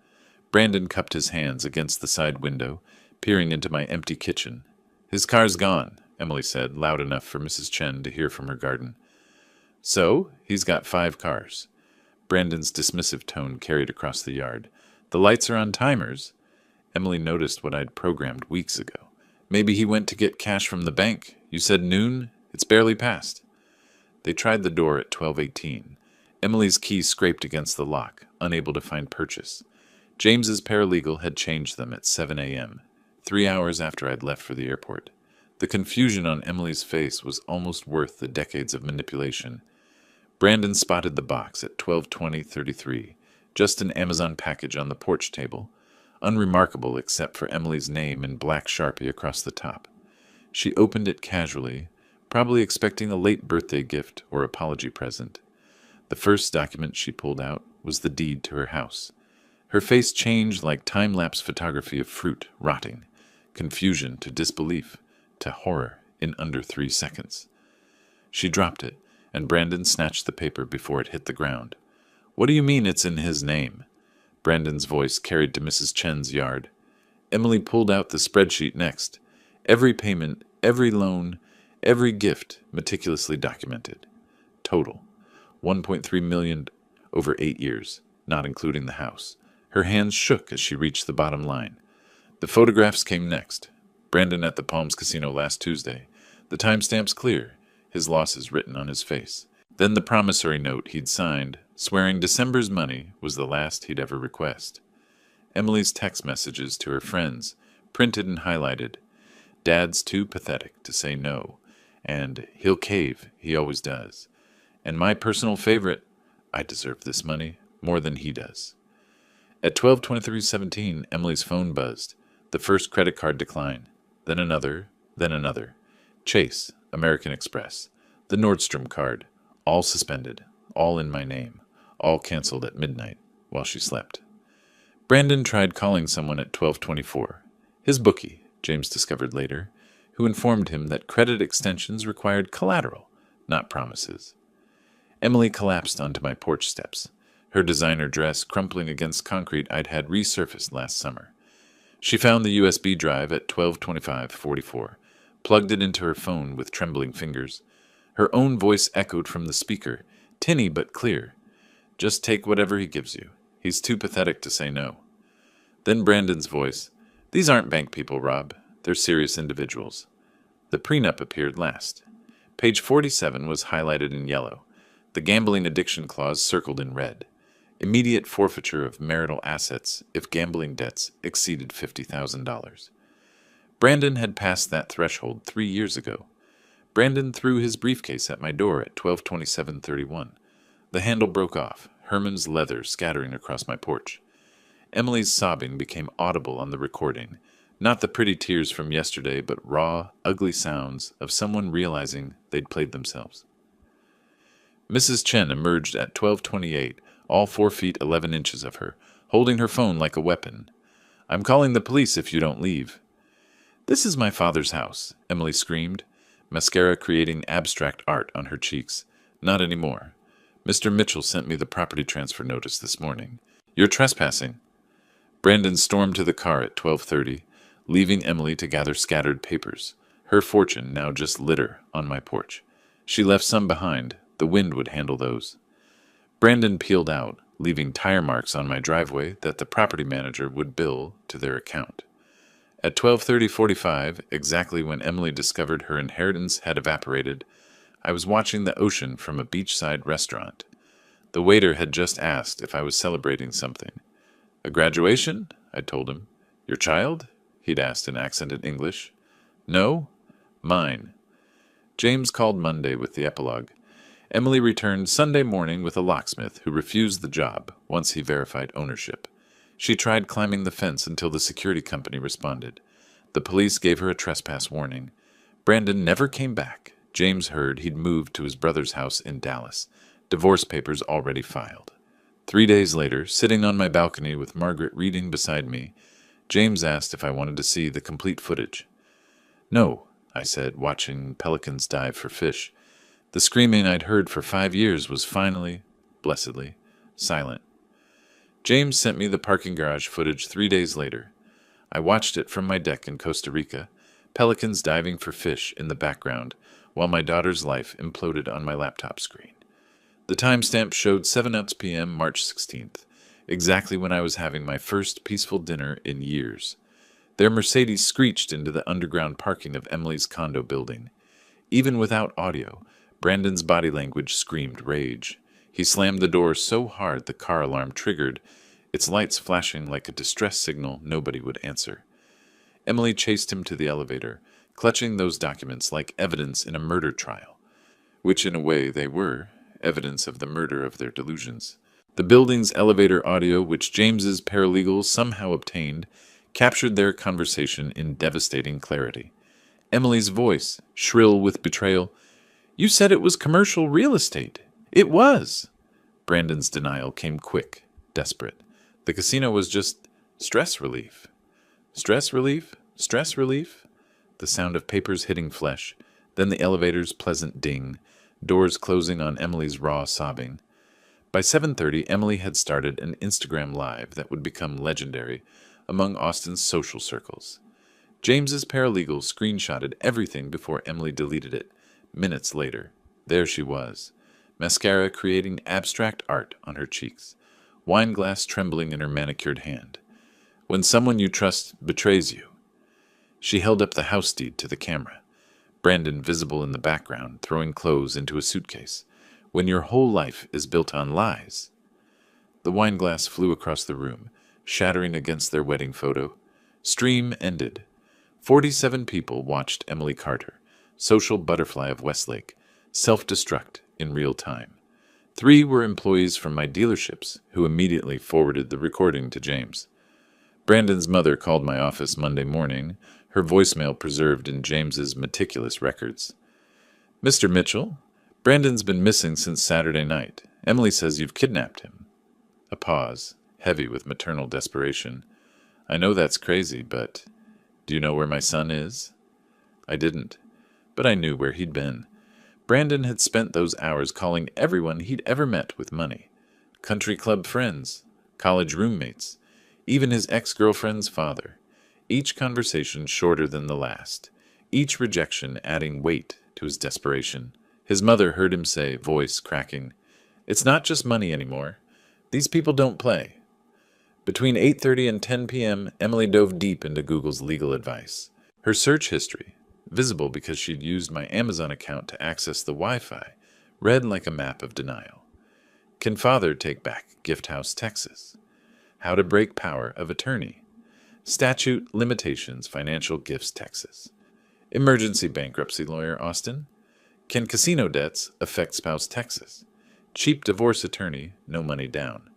Brandon cupped his hands against the side window, peering into my empty kitchen. His car's gone, Emily said, loud enough for Mrs. Chen to hear from her garden. So, he's got 5 cars. Brandon's dismissive tone carried across the yard. The lights are on timers. Emily noticed what I'd programmed weeks ago. Maybe he went to get cash from the bank. You said noon? It's barely past. They tried the door at 12:18. Emily's key scraped against the lock, unable to find purchase. James's paralegal had changed them at 7 a.m., 3 hours after I'd left for the airport. The confusion on Emily's face was almost worth the decades of manipulation. Brandon spotted the box at 12:20:33, just an Amazon package on the porch table, unremarkable except for Emily's name in black Sharpie across the top. She opened it casually, probably expecting a late birthday gift or apology present. The first document she pulled out was the deed to her house. Her face changed like time-lapse photography of fruit rotting, confusion to disbelief to horror in under 3 seconds. She dropped it, and Brandon snatched the paper before it hit the ground. What do you mean it's in his name? Brandon's voice carried to Mrs. Chen's yard. Emily pulled out the spreadsheet next. Every payment, every loan, every gift meticulously documented. Total, $1.3 million over 8 years, not including the house. Her hands shook as she reached the bottom line. The photographs came next. Brandon at the Palms Casino last Tuesday. The timestamp's clear, his losses written on his face. Then the promissory note he'd signed, swearing December's money was the last he'd ever request. Emily's text messages to her friends, printed and highlighted. Dad's too pathetic to say no, and he'll cave, he always does. And my personal favorite, I deserve this money more than he does. At 12:23:17, Emily's phone buzzed. The first credit card decline, then another, then another. Chase, American Express, the Nordstrom card, all suspended, all in my name, all canceled at midnight while she slept. Brandon tried calling someone at 12:24. His bookie, James discovered later, who informed him that credit extensions required collateral, not promises. Emily collapsed onto my porch steps, her designer dress crumpling against concrete I'd had resurfaced last summer. She found the USB drive at 12:25:44, plugged it into her phone with trembling fingers. Her own voice echoed from the speaker, tinny but clear. Just take whatever he gives you. He's too pathetic to say no. Then Brandon's voice. These aren't bank people, Rob. They're serious individuals. The prenup appeared last. Page 47 was highlighted in yellow. The gambling addiction clause circled in red. Immediate forfeiture of marital assets if gambling debts exceeded $50,000. Brandon had passed that threshold 3 years ago. Brandon threw his briefcase at my door at 12:27:31. The handle broke off, Herman's leather scattering across my porch. Emily's sobbing became audible on the recording, not the pretty tears from yesterday, but raw, ugly sounds of someone realizing they'd played themselves. Mrs. Chen emerged at 12:28, all 4 feet 11 inches of her, holding her phone like a weapon. I'm calling the police if you don't leave. This is my father's house, Emily screamed, mascara creating abstract art on her cheeks. Not anymore. Mr. Mitchell sent me the property transfer notice this morning. You're trespassing. Brandon stormed to the car at 12:30, leaving Emily to gather scattered papers. Her fortune now just litter on my porch. She left some behind. The wind would handle those. Brandon peeled out, leaving tire marks on my driveway that the property manager would bill to their account. At 12:30:45, exactly when Emily discovered her inheritance had evaporated, I was watching the ocean from a beachside restaurant. The waiter had just asked if I was celebrating something. A graduation? I told him. Your child? He'd asked in accented English. No? Mine. James called Monday with the epilogue. Emily returned Sunday morning with a locksmith who refused the job once he verified ownership. She tried climbing the fence until the security company responded. The police gave her a trespass warning. Brandon never came back. James heard he'd moved to his brother's house in Dallas, divorce papers already filed. 3 days later, sitting on my balcony with Margaret reading beside me, James asked if I wanted to see the complete footage. No, I said, watching pelicans dive for fish. The screaming I'd heard for 5 years was finally, blessedly, silent. James sent me the parking garage footage 3 days later. I watched it from my deck in Costa Rica, pelicans diving for fish in the background, while my daughter's life imploded on my laptop screen. The timestamp showed 7 p.m. March 16th, exactly when I was having my first peaceful dinner in years. Their Mercedes screeched into the underground parking of Emily's condo building. Even without audio, Brandon's body language screamed rage. He slammed the door so hard the car alarm triggered, its lights flashing like a distress signal nobody would answer. Emily chased him to the elevator, clutching those documents like evidence in a murder trial, which in a way they were, evidence of the murder of their delusions. The building's elevator audio, which James's paralegals somehow obtained, captured their conversation in devastating clarity. Emily's voice, shrill with betrayal, "You said it was commercial real estate. It was." Brandon's denial came quick, desperate. The casino was just stress relief. Stress relief? Stress relief? The sound of papers hitting flesh, then the elevator's pleasant ding, doors closing on Emily's raw sobbing. By 7:30, Emily had started an Instagram Live that would become legendary among Austin's social circles. James's paralegal screenshotted everything before Emily deleted it. Minutes later, there she was, mascara creating abstract art on her cheeks, wine glass trembling in her manicured hand. When someone you trust betrays you. She held up the house deed to the camera, Brandon visible in the background, throwing clothes into a suitcase. When your whole life is built on lies. The wine glass flew across the room, shattering against their wedding photo. Stream ended. 47 people watched Emily Carter, social butterfly of Westlake, self-destruct in real time. 3 were employees from my dealerships who immediately forwarded the recording to James. Brandon's mother called my office Monday morning, her voicemail preserved in James's meticulous records. Mr. Mitchell, Brandon's been missing since Saturday night. Emily says you've kidnapped him. A pause, heavy with maternal desperation. I know that's crazy, but do you know where my son is? I didn't, but I knew where he'd been. Brandon had spent those hours calling everyone he'd ever met with money. Country club friends, college roommates, even his ex-girlfriend's father. Each conversation shorter than the last, each rejection adding weight to his desperation. His mother heard him say, voice cracking, "It's not just money anymore. These people don't play." Between 8:30 and 10 p.m., Emily dove deep into Google's legal advice. Her search history, visible because she'd used my Amazon account to access the Wi-Fi, read like a map of denial. Can father take back Gift House, Texas? How to break power of attorney. Statute limitations, financial gifts, Texas. Emergency bankruptcy lawyer, Austin. Can casino debts affect spouse, Texas? Cheap divorce attorney, no money down.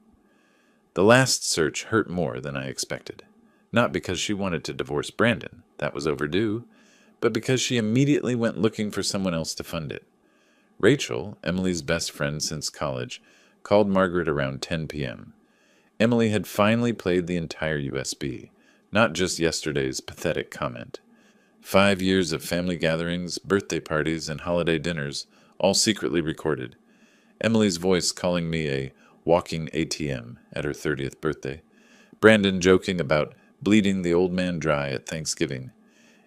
The last search hurt more than I expected. Not because she wanted to divorce Brandon, that was overdue, but because she immediately went looking for someone else to fund it. Rachel, Emily's best friend since college, called Margaret around 10 p.m. Emily had finally played the entire USB, not just yesterday's pathetic comment. 5 years of family gatherings, birthday parties, and holiday dinners, all secretly recorded. Emily's voice calling me a walking ATM at her 30th birthday. Brandon joking about bleeding the old man dry at Thanksgiving.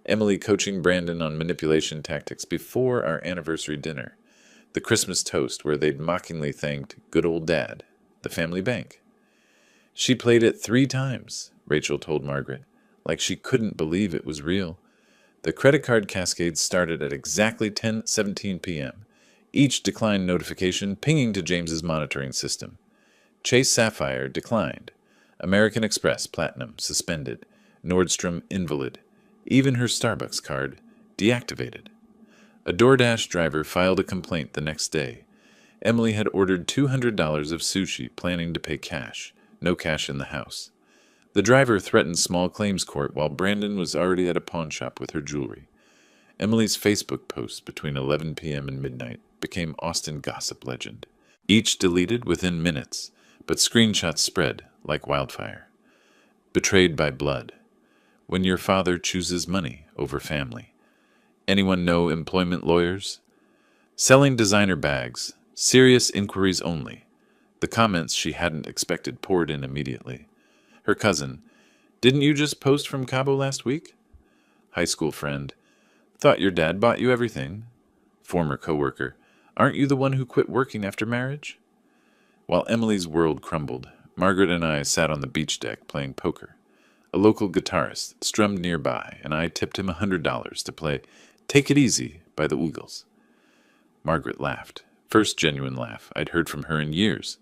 Emily coaching Brandon on manipulation tactics before our anniversary dinner. The Christmas toast where they'd mockingly thanked good old dad, the family bank. She played it 3 times, Rachel told Margaret, like she couldn't believe it was real. The credit card cascade started at exactly 10:17 p.m., each declined notification pinging to James's monitoring system. Chase Sapphire declined. American Express Platinum suspended. Nordstrom invalid. Even her Starbucks card deactivated. A DoorDash driver filed a complaint the next day. Emily had ordered $200 of sushi, planning to pay cash. No cash in the house. The driver threatened small claims court while Brandon was already at a pawn shop with her jewelry. Emily's Facebook posts between 11 p.m. and midnight became Austin gossip legend. Each deleted within minutes, but screenshots spread like wildfire. Betrayed by blood. When your father chooses money over family. Anyone know employment lawyers? Selling designer bags. Serious inquiries only. The comments she hadn't expected poured in immediately. Her cousin, "Didn't you just post from Cabo last week?" High school friend, "Thought your dad bought you everything." Former coworker, "Aren't you the one who quit working after marriage?" While Emily's world crumbled, Margaret and I sat on the beach deck playing poker. A local guitarist strummed nearby, and I tipped him $100 to play "Take It Easy" by the Eagles. Margaret laughed. First genuine laugh I'd heard from her in years.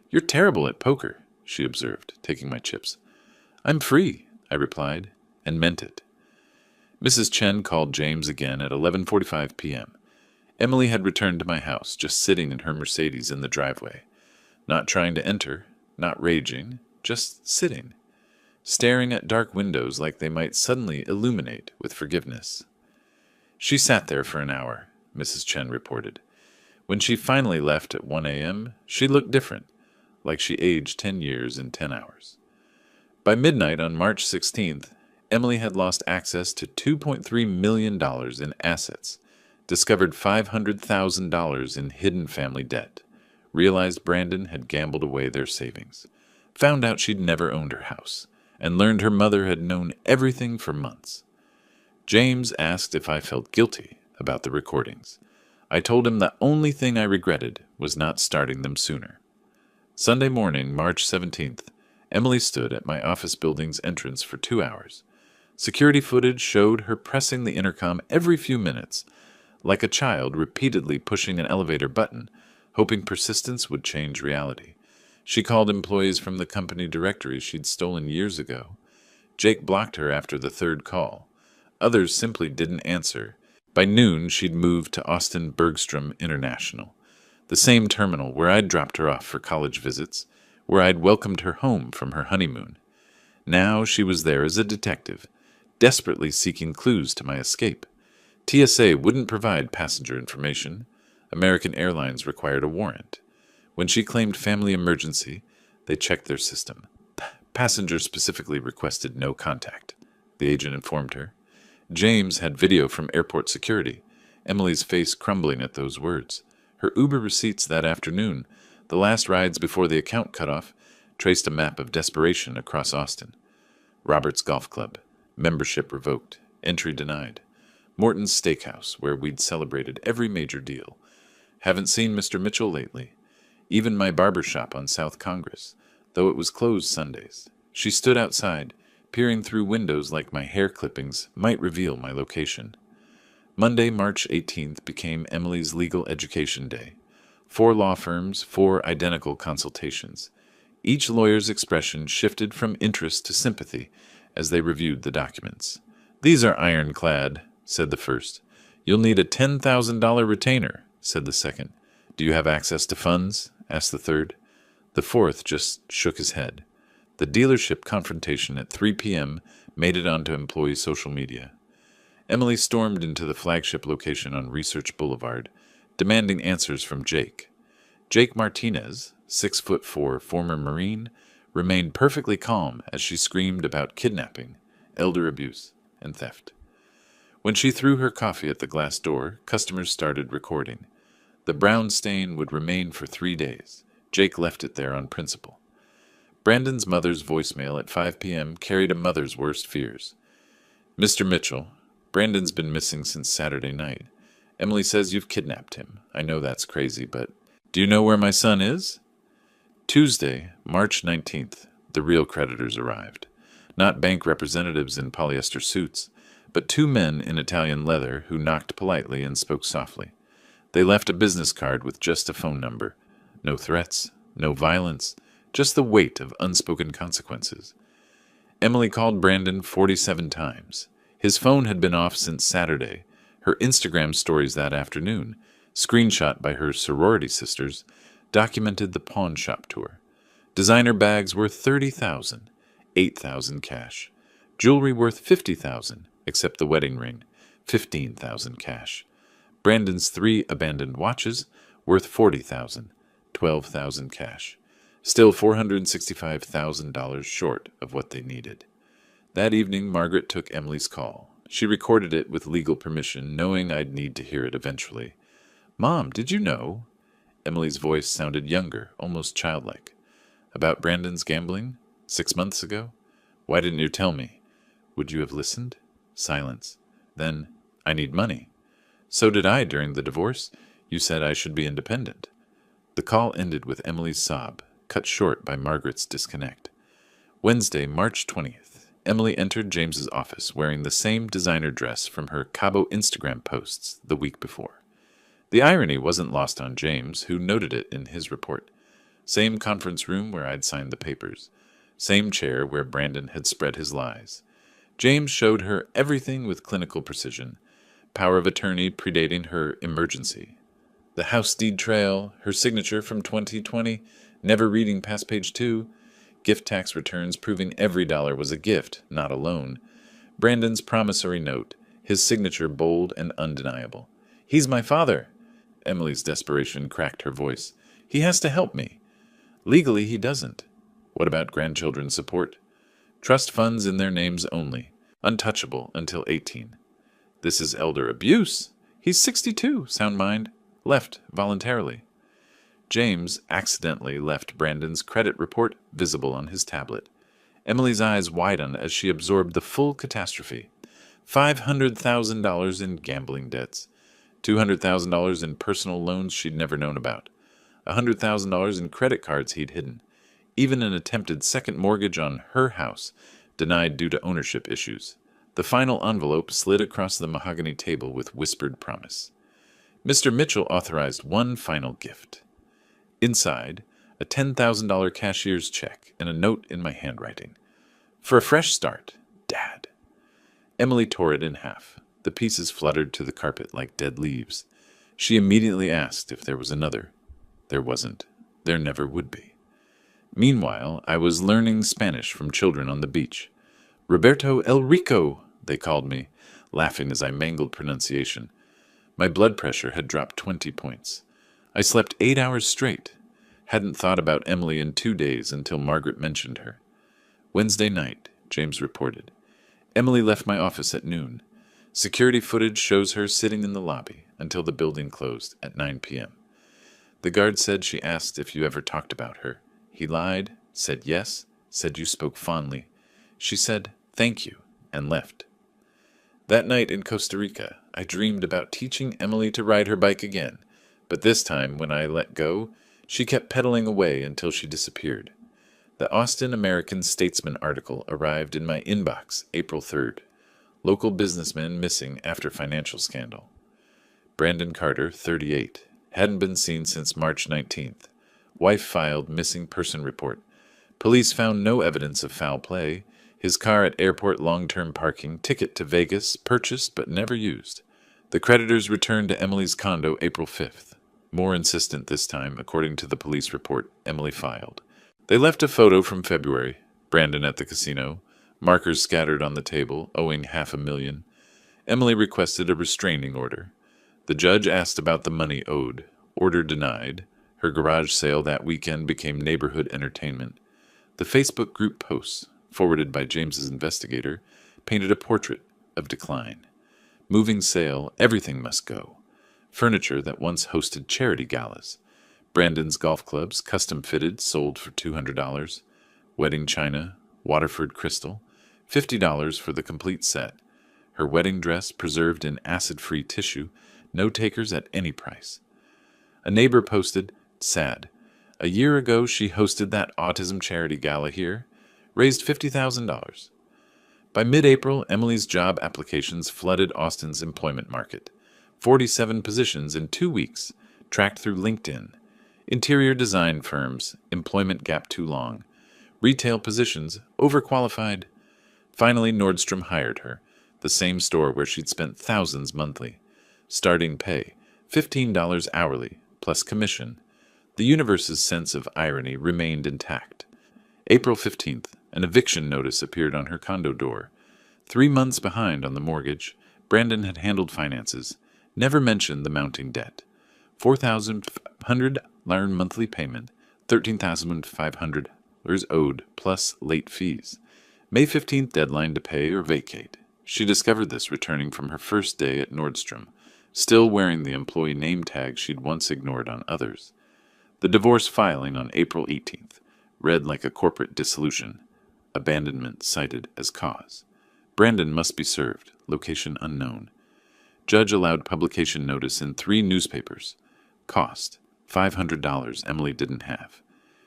"You're terrible at poker," she observed, taking my chips. "I'm free," I replied, and meant it. Mrs. Chen called James again at 11:45 p.m. Emily had returned to my house, just sitting in her Mercedes in the driveway. Not trying to enter, not raging, just sitting, staring at dark windows like they might suddenly illuminate with forgiveness. She sat there for an hour, Mrs. Chen reported. When she finally left at 1 a.m., she looked different, like she aged 10 years in 10 hours. By midnight on March 16th, Emily had lost access to $2.3 million in assets, discovered $500,000 in hidden family debt, realized Brandon had gambled away their savings, found out she'd never owned her house, and learned her mother had known everything for months. James asked if I felt guilty about the recordings. I told him the only thing I regretted was not starting them sooner. Sunday morning, March 17th, Emily stood at my office building's entrance for 2 hours. Security footage showed her pressing the intercom every few minutes, like a child repeatedly pushing an elevator button, hoping persistence would change reality. She called employees from the company directory she'd stolen years ago. Jake blocked her after the 3rd call. Others simply didn't answer. By noon, she'd moved to Austin Bergstrom International, the same terminal where I'd dropped her off for college visits, where I'd welcomed her home from her honeymoon. Now she was there as a detective, desperately seeking clues to my escape. TSA wouldn't provide passenger information. American Airlines required a warrant. When she claimed family emergency, they checked their system. Passengers specifically requested no contact, the agent informed her. James had video from airport security, Emily's face crumbling at those words. Her Uber receipts that afternoon, the last rides before the account cut off, traced a map of desperation across Austin. Robert's Golf Club, membership revoked, entry denied. Morton's Steakhouse, where we'd celebrated every major deal. Haven't seen Mr. Mitchell lately. Even my barber shop on South Congress, though it was closed Sundays. She stood outside, peering through windows like my hair clippings might reveal my location. Monday, March 18th became Emily's legal education day. 4 law firms, 4 identical consultations. Each lawyer's expression shifted from interest to sympathy as they reviewed the documents. "These are ironclad," said the first. "You'll need a $10,000 retainer," said the second. "Do you have access to funds?" asked the third. The fourth just shook his head. The dealership confrontation at 3 p.m. made it onto employee social media. Emily stormed into the flagship location on Research Boulevard, demanding answers from Jake. Jake Martinez, 6'4" former Marine, remained perfectly calm as she screamed about kidnapping, elder abuse, and theft. When she threw her coffee at the glass door, customers started recording. The brown stain would remain for 3 days. Jake left it there on principle. Brandon's mother's voicemail at 5 p.m. carried a mother's worst fears. "Mr. Mitchell, Brandon's been missing since Saturday night. Emily says you've kidnapped him. I know that's crazy, but do you know where my son is?" Tuesday, March 19th, the real creditors arrived. Not bank representatives in polyester suits, but 2 men in Italian leather who knocked politely and spoke softly. They left a business card with just a phone number. No threats, no violence, just the weight of unspoken consequences. Emily called Brandon 47 times. His phone had been off since Saturday. Her Instagram stories that afternoon, screenshot by her sorority sisters, documented the pawn shop tour. Designer bags worth $30,000, $8,000 cash. Jewelry worth $50,000, except the wedding ring, $15,000 cash. Brandon's 3 abandoned watches worth $40,000, $12,000 cash. Still $465,000 short of what they needed. That evening, Margaret took Emily's call. She recorded it with legal permission, knowing I'd need to hear it eventually. "Mom, did you know?" Emily's voice sounded younger, almost childlike. "About Brandon's gambling? 6 months ago? Why didn't you tell me? Would you have listened?" Silence. Then, "I need money." "So did I during the divorce. You said I should be independent." The call ended with Emily's sob, cut short by Margaret's disconnect. Wednesday, March 20th. Emily entered James's office wearing the same designer dress from her Cabo Instagram posts the week before. The irony wasn't lost on James, who noted it in his report. Same conference room where I'd signed the papers. Same chair where Brandon had spread his lies. James showed her everything with clinical precision. Power of attorney predating her emergency. The house deed trail, her signature from 2020, never reading past page 2, gift tax returns proving every dollar was a gift, not a loan. Brandon's promissory note, his signature bold and undeniable. "He's my father." Emily's desperation cracked her voice. "He has to help me." "Legally, he doesn't." "What about grandchildren support?" "Trust funds in their names only, untouchable until 18. "This is elder abuse." "He's 62, sound mind. Left voluntarily." James accidentally left Brandon's credit report visible on his tablet. Emily's eyes widened as she absorbed the full catastrophe. $500,000 in gambling debts. $200,000 in personal loans she'd never known about. $100,000 in credit cards he'd hidden. Even an attempted second mortgage on her house, denied due to ownership issues. The final envelope slid across the mahogany table with whispered promise. Mr. Mitchell authorized one final gift. Inside, a $10,000 cashier's check and a note in my handwriting. "For a fresh start, Dad." Emily tore it in half. The pieces fluttered to the carpet like dead leaves. She immediately asked if there was another. There wasn't. There never would be. Meanwhile, I was learning Spanish from children on the beach. Roberto El Rico, they called me, laughing as I mangled pronunciation. My blood pressure had dropped 20 points. I slept 8 hours straight. Hadn't thought about Emily in 2 days until Margaret mentioned her. Wednesday night, James reported. Emily left my office at noon. Security footage shows her sitting in the lobby until the building closed at 9 p.m. The guard said she asked if you ever talked about her. He lied, said yes, said you spoke fondly. She said, "Thank you," and left. That night in Costa Rica, I dreamed about teaching Emily to ride her bike again, but this time, when I let go, she kept pedaling away until she disappeared. The Austin American-Statesman article arrived in my inbox April 3rd. Local businessman missing after financial scandal. Brandon Carter, 38, hadn't been seen since March 19th. Wife filed missing person report. Police found no evidence of foul play. His car at airport long-term parking, ticket to Vegas, purchased but never used. The creditors returned to Emily's condo April 5th. More insistent this time, according to the police report Emily filed. They left a photo from February, Brandon at the casino, markers scattered on the table, owing $500,000. Emily requested a restraining order. The judge asked about the money owed. Order denied. Her garage sale that weekend became neighborhood entertainment. The Facebook group posts, forwarded by James's investigator, painted a portrait of decline. Moving sale, everything must go. Furniture that once hosted charity galas. Brandon's golf clubs, custom fitted, sold for $200. Wedding china, Waterford crystal, $50 for the complete set. Her wedding dress preserved in acid-free tissue, no takers at any price. A neighbor posted, "Sad. A year ago she hosted that autism charity gala here, raised $50,000. By mid-April, Emily's job applications flooded Austin's employment market. 47 positions in 2 weeks, tracked through LinkedIn. Interior design firms, employment gap too long. Retail positions, overqualified. Finally, Nordstrom hired her, the same store where she'd spent thousands monthly. Starting pay, $15 hourly, plus commission. The universe's sense of irony remained intact. April 15th, an eviction notice appeared on her condo door. 3 months behind on the mortgage, Brandon had handled finances, never mentioned the mounting debt. $4,500 monthly payment, $13,500 owed, plus late fees. May 15th deadline to pay or vacate. She discovered this returning from her first day at Nordstrom, still wearing the employee name tag she'd once ignored on others. The divorce filing on April 18th read like a corporate dissolution. Abandonment cited as cause. Brandon must be served. Location unknown. Judge allowed publication notice in 3 newspapers. Cost, $500 Emily didn't have.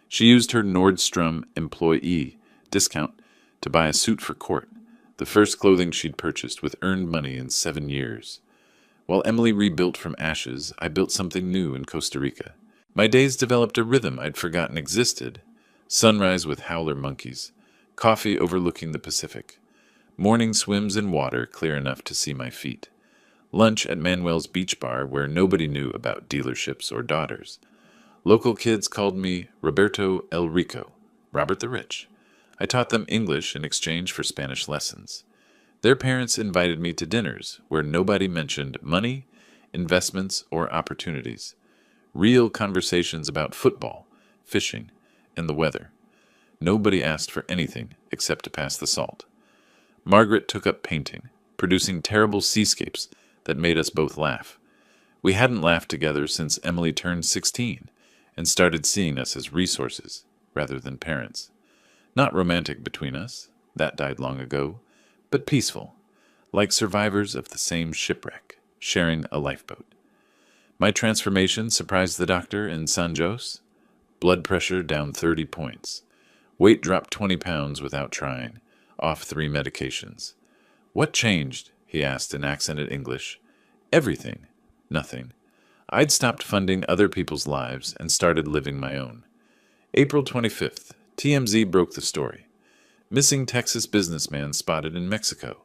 She used her Nordstrom employee discount to buy a suit for court, the first clothing she'd purchased with earned money in 7 years. While Emily rebuilt from ashes, I built something new in Costa Rica. My days developed a rhythm I'd forgotten existed. Sunrise with howler monkeys. Coffee overlooking the Pacific. Morning swims in water clear enough to see my feet. Lunch at Manuel's beach bar where nobody knew about dealerships or daughters. Local kids called me Roberto El Rico, Robert the Rich. I taught them English in exchange for Spanish lessons. Their parents invited me to dinners where nobody mentioned money, investments, or opportunities. Real conversations about football, fishing, and the weather. Nobody asked for anything except to pass the salt. Margaret took up painting, producing terrible seascapes that made us both laugh. We hadn't laughed together since Emily turned 16 and started seeing us as resources rather than parents. Not romantic between us, that died long ago, but peaceful, like survivors of the same shipwreck, sharing a lifeboat. My transformation surprised the doctor in San Jose. Blood pressure down 30 points. Weight dropped 20 pounds without trying, off 3 medications. What changed? He asked in accented English. Everything. Nothing. I'd stopped funding other people's lives and started living my own. April 25th, TMZ broke the story. Missing Texas businessman spotted in Mexico.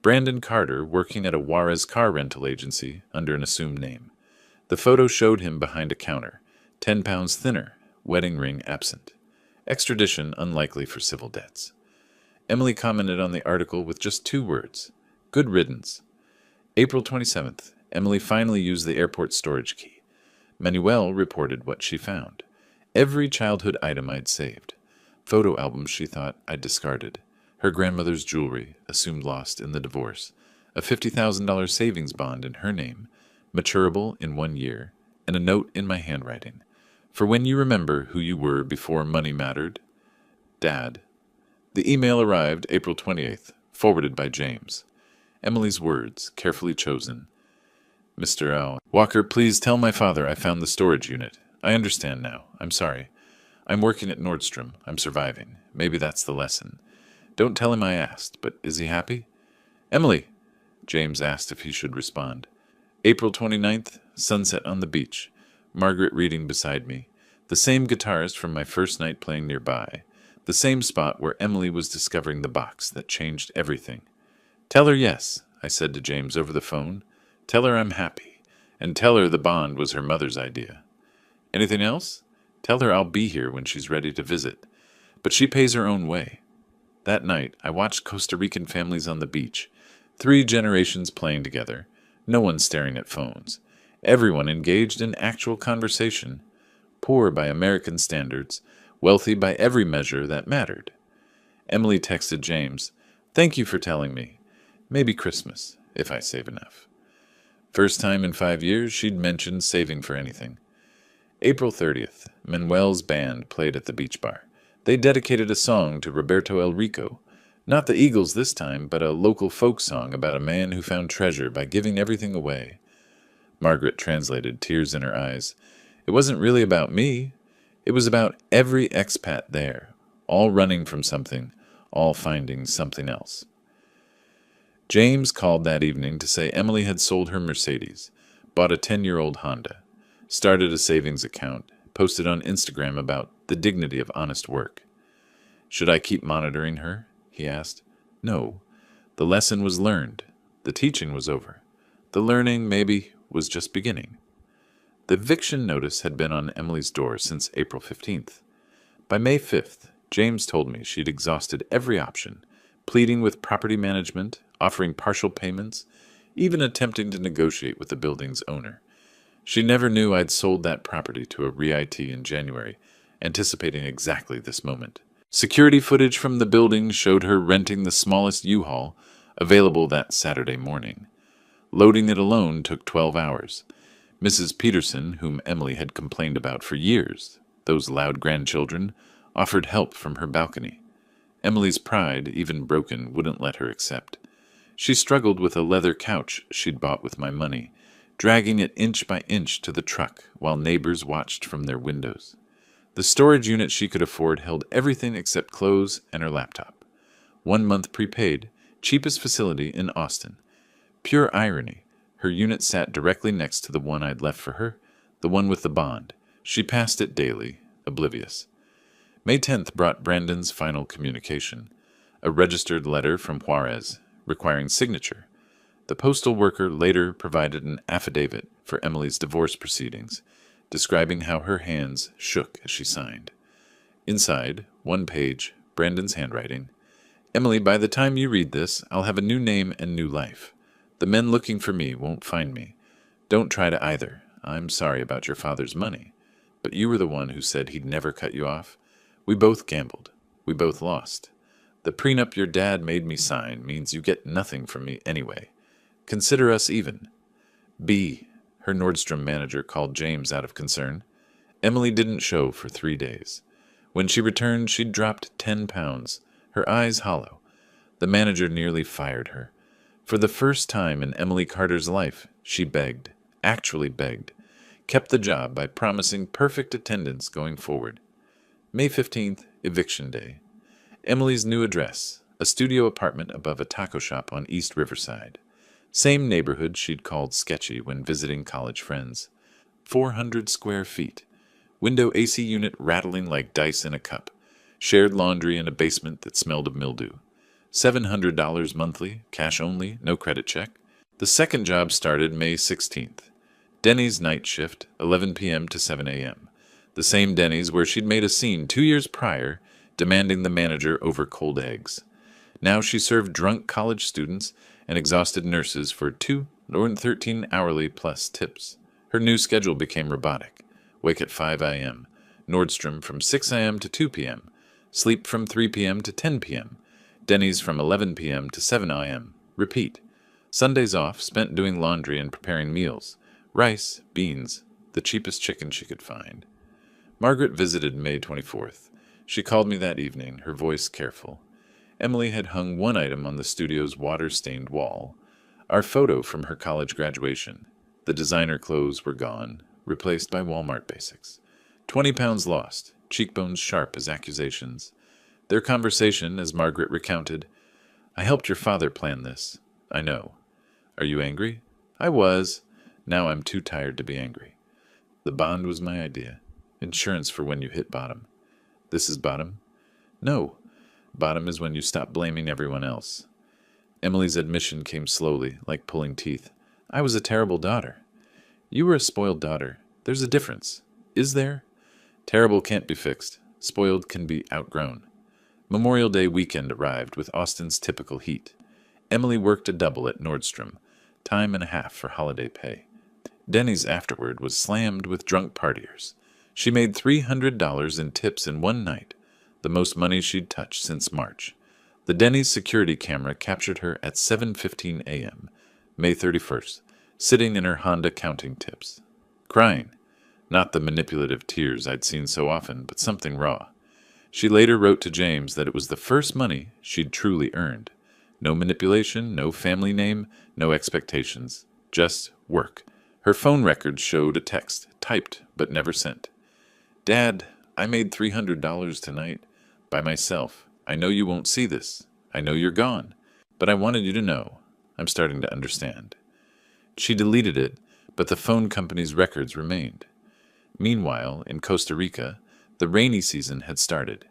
Brandon Carter working at a Juarez car rental agency under an assumed name. The photo showed him behind a counter, 10 pounds thinner, wedding ring absent. Extradition unlikely for civil debts. Emily commented on the article with just 2 words. Good riddance. April 27th. Emily finally used the airport storage key. Manuel reported what she found. Every childhood item I'd saved. Photo albums she thought I'd discarded. Her grandmother's jewelry, assumed lost in the divorce. A $50,000 savings bond in her name, maturable in 1 year, and a note in my handwriting. For when you remember who you were before money mattered. Dad. The email arrived April 28th, forwarded by James. Emily's words, carefully chosen. Mr. L. Walker, please tell my father I found the storage unit. I understand now. I'm sorry. I'm working at Nordstrom. I'm surviving. Maybe that's the lesson. Don't tell him I asked, but is he happy? Emily, James asked if he should respond. April 29th, sunset on the beach. Margaret reading beside me. The same guitarist from my first night playing nearby. The same spot where Emily was discovering the box that changed everything. Tell her yes, I said to James over the phone. Tell her I'm happy. And tell her the bond was her mother's idea. Anything else? Tell her I'll be here when she's ready to visit. But she pays her own way. That night, I watched Costa Rican families on the beach. 3 generations playing together. No one staring at phones. Everyone engaged in actual conversation. Poor by American standards. Wealthy by every measure that mattered. Emily texted James, Thank you for telling me. Maybe Christmas, if I save enough. First time in 5 years she'd mentioned saving for anything. April 30th, Manuel's band played at the beach bar. They dedicated a song to Roberto El Rico. Not the Eagles this time, but a local folk song about a man who found treasure by giving everything away. Margaret translated, tears in her eyes. It wasn't really about me. It was about every expat there, all running from something, all finding something else. James called that evening to say Emily had sold her Mercedes, bought a 10-year-old Honda, started a savings account, posted on Instagram about the dignity of honest work. Should I keep monitoring her? He asked. No. The lesson was learned. The teaching was over. The learning, maybe, was just beginning. The eviction notice had been on Emily's door since April 15th. By May 5th, James told me she'd exhausted every option, pleading with property management, offering partial payments, even attempting to negotiate with the building's owner. She never knew I'd sold that property to a REIT in January, anticipating exactly this moment. Security footage from the building showed her renting the smallest U-Haul available that Saturday morning. Loading it alone took 12 hours. Mrs. Peterson, whom Emily had complained about for years, those loud grandchildren, offered help from her balcony. Emily's pride, even broken, wouldn't let her accept. She struggled with a leather couch she'd bought with my money, dragging it inch by inch to the truck while neighbors watched from their windows. The storage unit she could afford held everything except clothes and her laptop. 1 month prepaid, cheapest facility in Austin. Pure irony. Her unit sat directly next to the one I'd left for her, the one with the bond. She passed it daily, oblivious. May 10th brought Brandon's final communication, a registered letter from Juarez, requiring signature. The postal worker later provided an affidavit for Emily's divorce proceedings, describing how her hands shook as she signed. Inside, 1 page, Brandon's handwriting. Emily, by the time you read this, I'll have a new name and new life. The men looking for me won't find me. Don't try to either. I'm sorry about your father's money. But you were the one who said he'd never cut you off. We both gambled. We both lost. The prenup your dad made me sign means you get nothing from me anyway. Consider us even. B. Her Nordstrom manager called James out of concern. Emily didn't show for 3 days. When she returned, she'd dropped 10 pounds, her eyes hollow. The manager nearly fired her. For the first time in Emily Carter's life, she begged, actually begged, kept the job by promising perfect attendance going forward. May 15th, eviction day. Emily's new address, a studio apartment above a taco shop on East Riverside. Same neighborhood she'd called sketchy when visiting college friends. 400 square feet. Window AC unit rattling like dice in a cup. Shared laundry in a basement that smelled of mildew. $700 monthly, cash only, no credit check. The second job started May 16th. Denny's night shift, 11 p.m. to 7 a.m. The same Denny's where she'd made a scene 2 years prior, demanding the manager over cold eggs. Now she served drunk college students and exhausted nurses for 213 hourly plus tips. Her new schedule became robotic. Wake at 5 a.m., Nordstrom from 6 a.m. to 2 p.m., sleep from 3 p.m. to 10 p.m., Denny's from 11 p.m. to 7 a.m., repeat. Sundays off spent doing laundry and preparing meals. Rice, beans, the cheapest chicken she could find. Margaret visited May 24th. She called me that evening, her voice careful. Emily had hung one item on the studio's water-stained wall, our photo from her college graduation. The designer clothes were gone, replaced by Walmart basics. 20 pounds lost, cheekbones sharp as accusations. Their conversation, as Margaret recounted, "I helped your father plan this. I know. Are you angry? I was. Now I'm too tired to be angry. The bond was my idea. Insurance for when you hit bottom. This is bottom? No. Bottom is when you stop blaming everyone else." Emily's admission came slowly, like pulling teeth. "I was a terrible daughter." "You were a spoiled daughter. There's a difference. Is there?" "Terrible can't be fixed. Spoiled can be outgrown." Memorial Day weekend arrived with Austin's typical heat. Emily worked a double at Nordstrom, time and a half for holiday pay. Denny's afterward was slammed with drunk partiers. She made $300 in tips in one night, the most money she'd touched since March. The Denny's security camera captured her at 7:15 a.m., May 31st, sitting in her Honda counting tips. Crying. Not the manipulative tears I'd seen so often, but something raw. She later wrote to James that it was the first money she'd truly earned. No manipulation, no family name, no expectations. Just work. Her phone records showed a text, typed but never sent. "Dad, I made $300 tonight. By myself. I know you won't see this. I know you're gone. But I wanted you to know. I'm starting to understand." She deleted it, but the phone company's records remained. Meanwhile, in Costa Rica, the rainy season had started.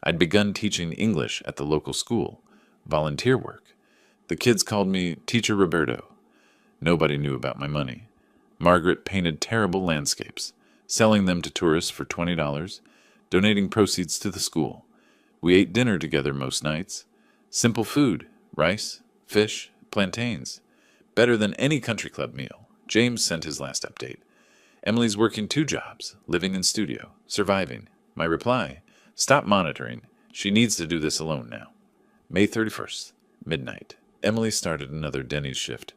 I'd begun teaching English at the local school, volunteer work. The kids called me Teacher Roberto. Nobody knew about my money. Margaret painted terrible landscapes, selling them to tourists for $20, donating proceeds to the school. We ate dinner together most nights. Simple food, rice, fish, plantains. Better than any country club meal. James sent his last update. Emily's working 2 jobs, living in studio, surviving. My reply, stop monitoring. She needs to do this alone now. May 31st, midnight. Emily started another Denny's shift.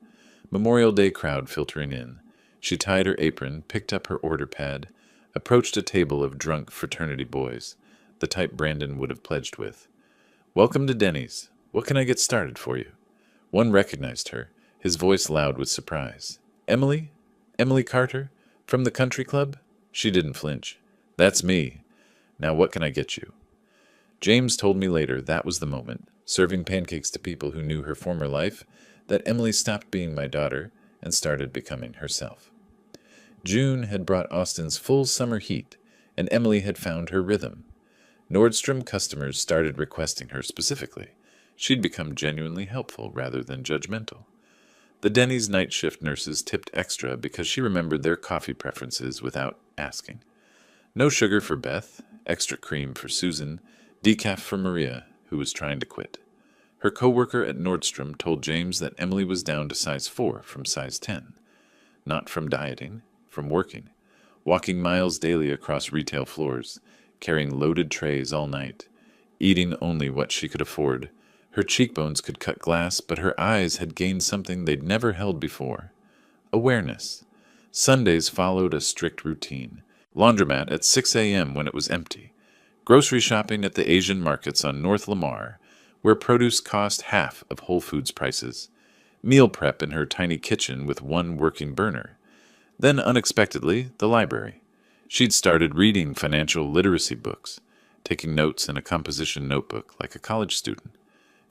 Memorial Day crowd filtering in. She tied her apron, picked up her order pad, approached a table of drunk fraternity boys, the type Brandon would have pledged with. "Welcome to Denny's. What can I get started for you?" One recognized her, his voice loud with surprise. "Emily? Emily Carter? From the country club?" She didn't flinch. "That's me. Now what can I get you?" James told me later that was the moment, serving pancakes to people who knew her former life, that Emily stopped being my daughter and started becoming herself. June had brought Austin's full summer heat, and Emily had found her rhythm. Nordstrom customers started requesting her specifically. She'd become genuinely helpful rather than judgmental. The Denny's night shift nurses tipped extra because she remembered their coffee preferences without asking. No sugar for Beth, extra cream for Susan, decaf for Maria, who was trying to quit. Her coworker at Nordstrom told James that Emily was down to size 4 from size 10. Not from dieting, from working. Walking miles daily across retail floors, carrying loaded trays all night, eating only what she could afford. Her cheekbones could cut glass, but her eyes had gained something they'd never held before. Awareness. Sundays followed a strict routine. Laundromat at 6 a.m. when it was empty. Grocery shopping at the Asian markets on North Lamar, where produce cost half of Whole Foods prices. Meal prep in her tiny kitchen with one working burner. Then, unexpectedly, the library. She'd started reading financial literacy books, taking notes in a composition notebook like a college student.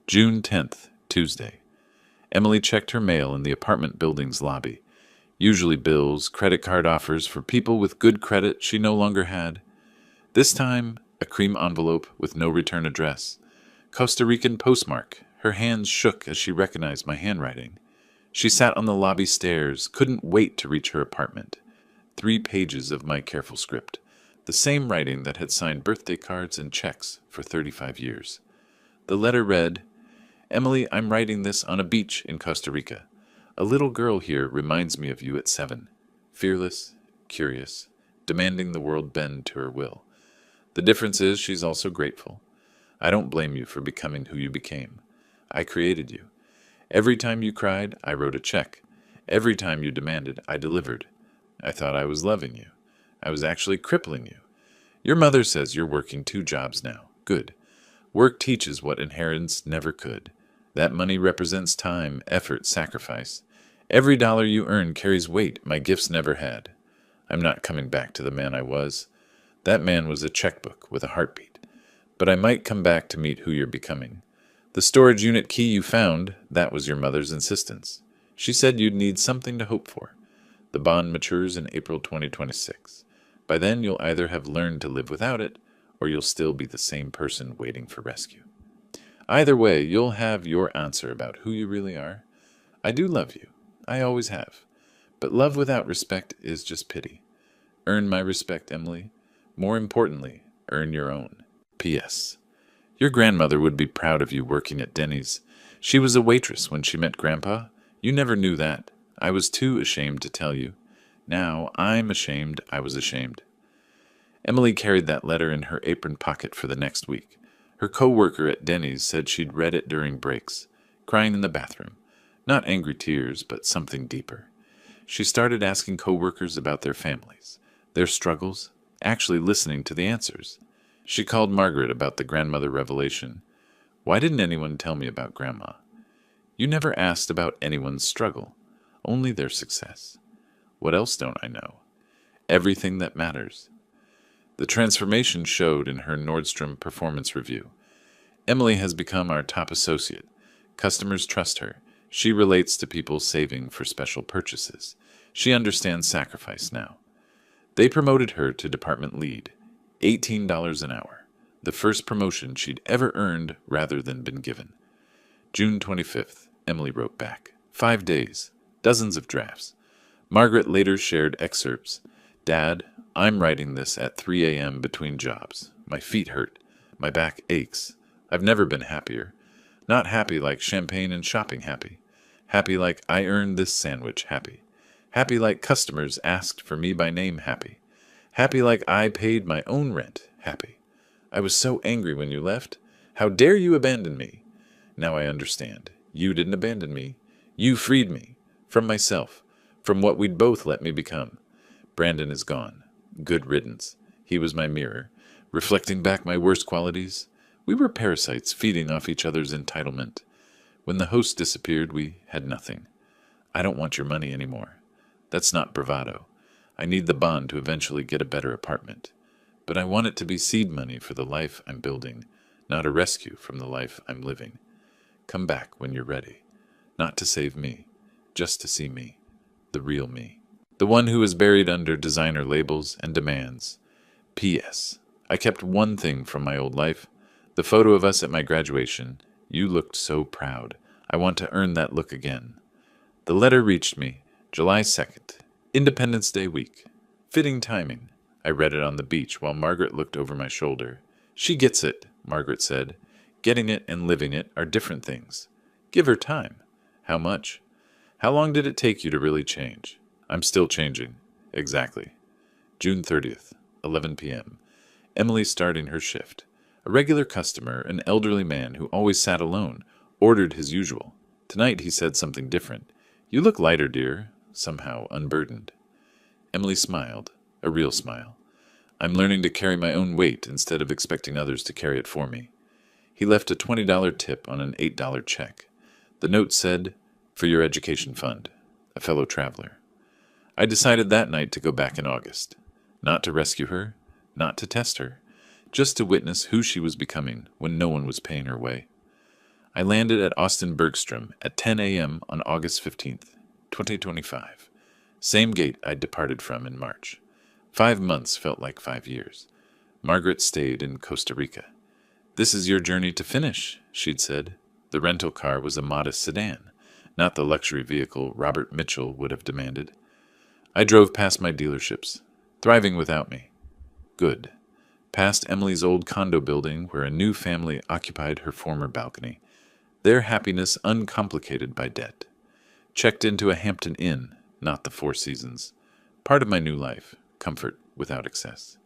June 10th, Tuesday. Emily checked her mail in the apartment building's lobby. Usually bills, credit card offers for people with good credit she no longer had. This time, a cream envelope with no return address. Costa Rican postmark. Her hands shook as she recognized my handwriting. She sat on the lobby stairs, couldn't wait to reach her apartment. 3 pages of my careful script. the same writing that had signed birthday cards and checks for 35 years. The letter read, "Emily, I'm writing this on a beach in Costa Rica. A little girl here reminds me of you at 7, fearless, curious, demanding the world bend to her will. The difference is she's also grateful. I don't blame you for becoming who you became. I created you. Every time you cried, I wrote a check. Every time you demanded, I delivered. I thought I was loving you. I was actually crippling you. Your mother says you're working 2 jobs now. Good. Work teaches what inheritance never could. That money represents time, effort, sacrifice. Every dollar you earn carries weight my gifts never had. I'm not coming back to the man I was. That man was a checkbook with a heartbeat. But I might come back to meet who you're becoming. The storage unit key you found, that was your mother's insistence. She said you'd need something to hope for. The bond matures in April 2026. By then, you'll either have learned to live without it, or you'll still be the same person waiting for rescue. Either way, you'll have your answer about who you really are. I do love you. I always have. But love without respect is just pity. Earn my respect, Emily. More importantly, earn your own. P.S. Your grandmother would be proud of you working at Denny's. She was a waitress when she met Grandpa. You never knew that. I was too ashamed to tell you. Now I'm ashamed I was ashamed. Emily carried that letter in her apron pocket for the next week. Her co-worker at Denny's said she'd read it during breaks, crying in the bathroom. Not angry tears, but something deeper. She started asking co-workers about their families, their struggles, actually listening to the answers. She called Margaret about the grandmother revelation. Why didn't anyone tell me about Grandma? You never asked about anyone's struggle, only their success. What else don't I know? Everything that matters. The transformation showed in her Nordstrom performance review. Emily has become our top associate. Customers trust her. She relates to people saving for special purchases. She understands sacrifice now. They promoted her to department lead, $18 an hour, the first promotion she'd ever earned rather than been given. June 25th, Emily wrote back. 5 days, dozens of drafts. Margaret later shared excerpts. Dad, I'm writing this at 3 a.m. between jobs. My feet hurt. My back aches. I've never been happier. Not happy like champagne and shopping happy. Happy like I earned this sandwich happy. Happy like customers asked for me by name happy. Happy like I paid my own rent happy. I was so angry when you left. How dare you abandon me? Now I understand. You didn't abandon me. You freed me. From myself. From what we'd both let me become. Brandon is gone. Good riddance. He was my mirror, reflecting back my worst qualities. We were parasites feeding off each other's entitlement. When the host disappeared, we had nothing. I don't want your money anymore. That's not bravado. I need the bond to eventually get a better apartment. But I want it to be seed money for the life I'm building, not a rescue from the life I'm living. Come back when you're ready. Not to save me, just to see me, the real me. The one who is buried under designer labels and demands. P.S. I kept one thing from my old life. The photo of us at my graduation. You looked so proud. I want to earn that look again. The letter reached me, July 2nd, Independence Day week. Fitting timing. I read it on the beach while Margaret looked over my shoulder. She gets it, Margaret said. Getting it and living it are different things. Give her time. How much? How long did it take you to really change? I'm still changing. Exactly. June 30th, 11 p.m. Emily starting her shift. A regular customer, an elderly man who always sat alone, ordered his usual. Tonight he said something different. You look lighter, dear, somehow unburdened. Emily smiled, a real smile. I'm learning to carry my own weight instead of expecting others to carry it for me. He left a $20 tip on an $8 check. The note said, "For your education fund, a fellow traveler." I decided that night to go back in August. Not to rescue her, not to test her, just to witness who she was becoming when no one was paying her way. I landed at Austin Bergstrom at 10 a.m. on August 15th, 2025. Same gate I'd departed from in March. 5 months felt like 5 years. Margaret stayed in Costa Rica. This is your journey to finish, she'd said. The rental car was a modest sedan, not the luxury vehicle Robert Mitchell would have demanded. I drove past my dealerships, thriving without me. Good. Past Emily's old condo building where a new family occupied her former balcony, their happiness uncomplicated by debt. Checked into a Hampton Inn, not the Four Seasons. Part of my new life, comfort without excess.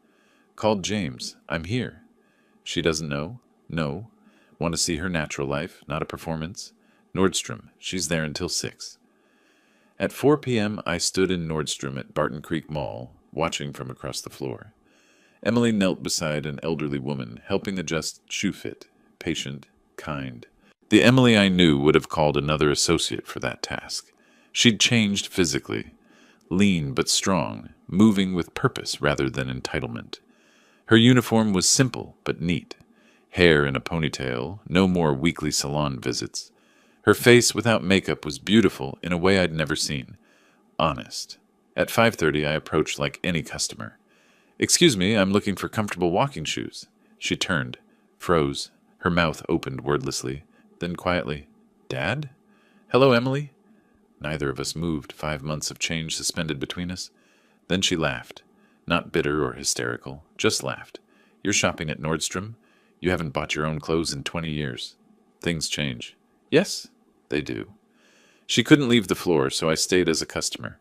Called James. I'm here. She doesn't know? No. Want to see her natural life, not a performance? Nordstrom. She's there until 6. At 4 p.m., I stood in Nordstrom at Barton Creek Mall, watching from across the floor. Emily knelt beside an elderly woman, helping adjust shoe fit, patient, kind. The Emily I knew would have called another associate for that task. She'd changed physically, lean but strong, moving with purpose rather than entitlement. Her uniform was simple but neat. Hair in a ponytail, no more weekly salon visits. Her face without makeup was beautiful in a way I'd never seen. Honest. At 5:30 I approached like any customer. "Excuse me, I'm looking for comfortable walking shoes." She turned, froze, her mouth opened wordlessly, then quietly, "Dad? Hello, Emily?" Neither of us moved, 5 months of change suspended between us. Then she laughed. Not bitter or hysterical, just laughed. "You're shopping at Nordstrom? You haven't bought your own clothes in 20 years. Things change." "Yes, they do." She couldn't leave the floor, so I stayed as a customer.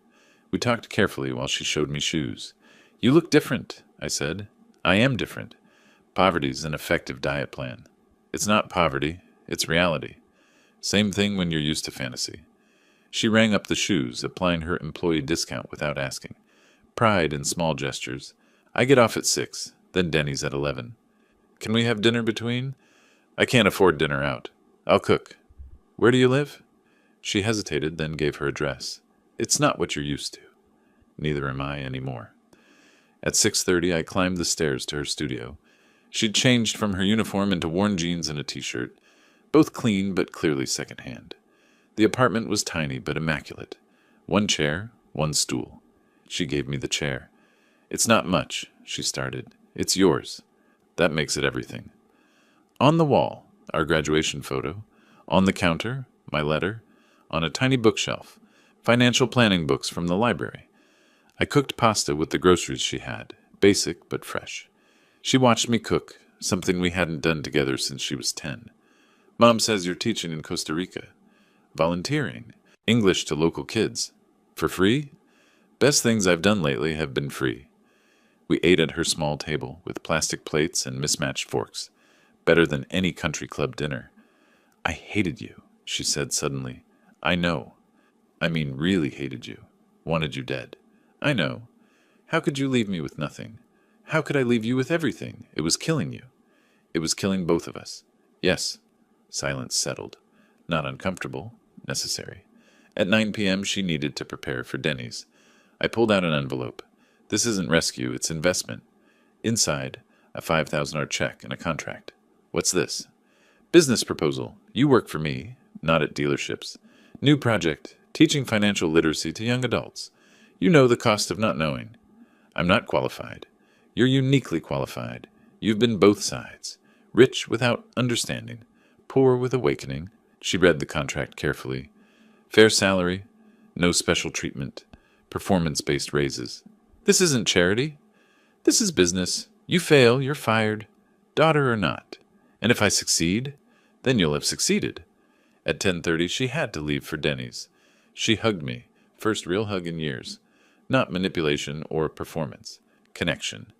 We talked carefully while she showed me shoes. "You look different," I said. "I am different. Poverty's an effective diet plan." "It's not poverty, it's reality. Same thing when you're used to fantasy." She rang up the shoes, applying her employee discount without asking. Pride in small gestures. "I get off at 6, then Denny's at 11. Can we have dinner between?" "I can't afford dinner out. I'll cook." "Where do you live?" She hesitated, then gave her address. "It's not what you're used to." Neither am I anymore. At 6:30 I climbed the stairs to her studio. She'd changed from her uniform into worn jeans and a t-shirt, both clean but clearly second-hand. The apartment was tiny but immaculate. 1 chair, 1 stool. She gave me the chair. "It's not much," she started. "It's yours." That makes it everything. On the wall, our graduation photo. On the counter, my letter. On a tiny bookshelf, financial planning books from the library. I cooked pasta with the groceries she had, basic but fresh. She watched me cook, something we hadn't done together since she was 10. "Mom says you're teaching in Costa Rica." "Volunteering. English to local kids. For free?" "Best things I've done lately have been free." We ate at her small table, with plastic plates and mismatched forks. Better than any country club dinner. "I hated you," she said suddenly. "I know. I mean really hated you. Wanted you dead." "I know. How could you leave me with nothing? How could I leave you with everything? It was killing you." "It was killing both of us." "Yes." Silence settled. Not uncomfortable. Necessary. At 9 p.m. she needed to prepare for Denny's. I pulled out an envelope. "This isn't rescue, it's investment." Inside, a $5,000 check and a contract. "What's this?" "Business proposal. You work for me, not at dealerships. New project, teaching financial literacy to young adults. You know the cost of not knowing." "I'm not qualified." "You're uniquely qualified. You've been both sides. Rich without understanding. Poor with awakening." She read the contract carefully. "Fair salary. No special treatment. Performance-based raises." "This isn't charity. This is business. You fail, you're fired. Daughter or not. And if I succeed, then you'll have succeeded." At 10:30 she had to leave for Denny's. She hugged me. First real hug in years. Not manipulation or performance. Connection.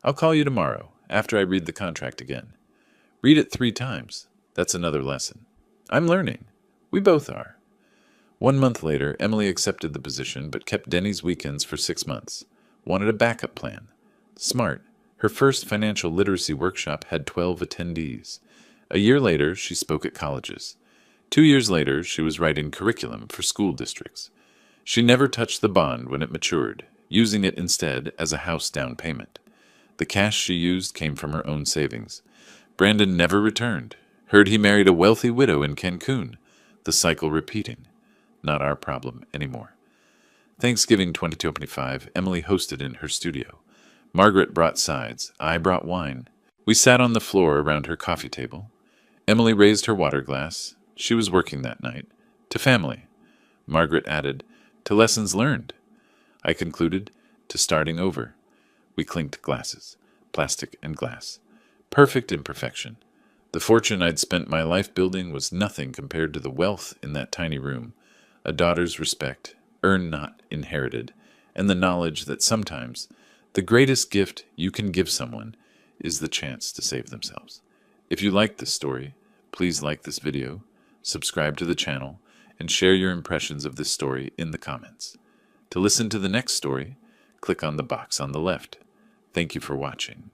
"I'll call you tomorrow, after I read the contract again." Read it 3 times. That's another lesson. I'm learning. We both are. 1 month later, Emily accepted the position but kept Denny's weekends for 6 months. Wanted a backup plan. Smart. Her first financial literacy workshop had 12 attendees. A year later, she spoke at colleges. 2 years later, she was writing curriculum for school districts. She never touched the bond when it matured, using it instead as a house down payment. The cash she used came from her own savings. Brandon never returned. Heard he married a wealthy widow in Cancun. The cycle repeating. Not our problem anymore. Thanksgiving 2025, Emily hosted in her studio. Margaret brought sides. I brought wine. We sat on the floor around her coffee table. Emily raised her water glass. She was working that night. To family. Margaret added, to lessons learned. I concluded, to starting over. We clinked glasses. plastic and glass. Perfect imperfection. The fortune I'd spent my life building was nothing compared to the wealth in that tiny room, a daughter's respect, earned not inherited, and the knowledge that sometimes the greatest gift you can give someone is the chance to save themselves. If you like this story, please like this video, subscribe to the channel, and share your impressions of this story in the comments. To listen to the next story, click on the box on the left. Thank you for watching.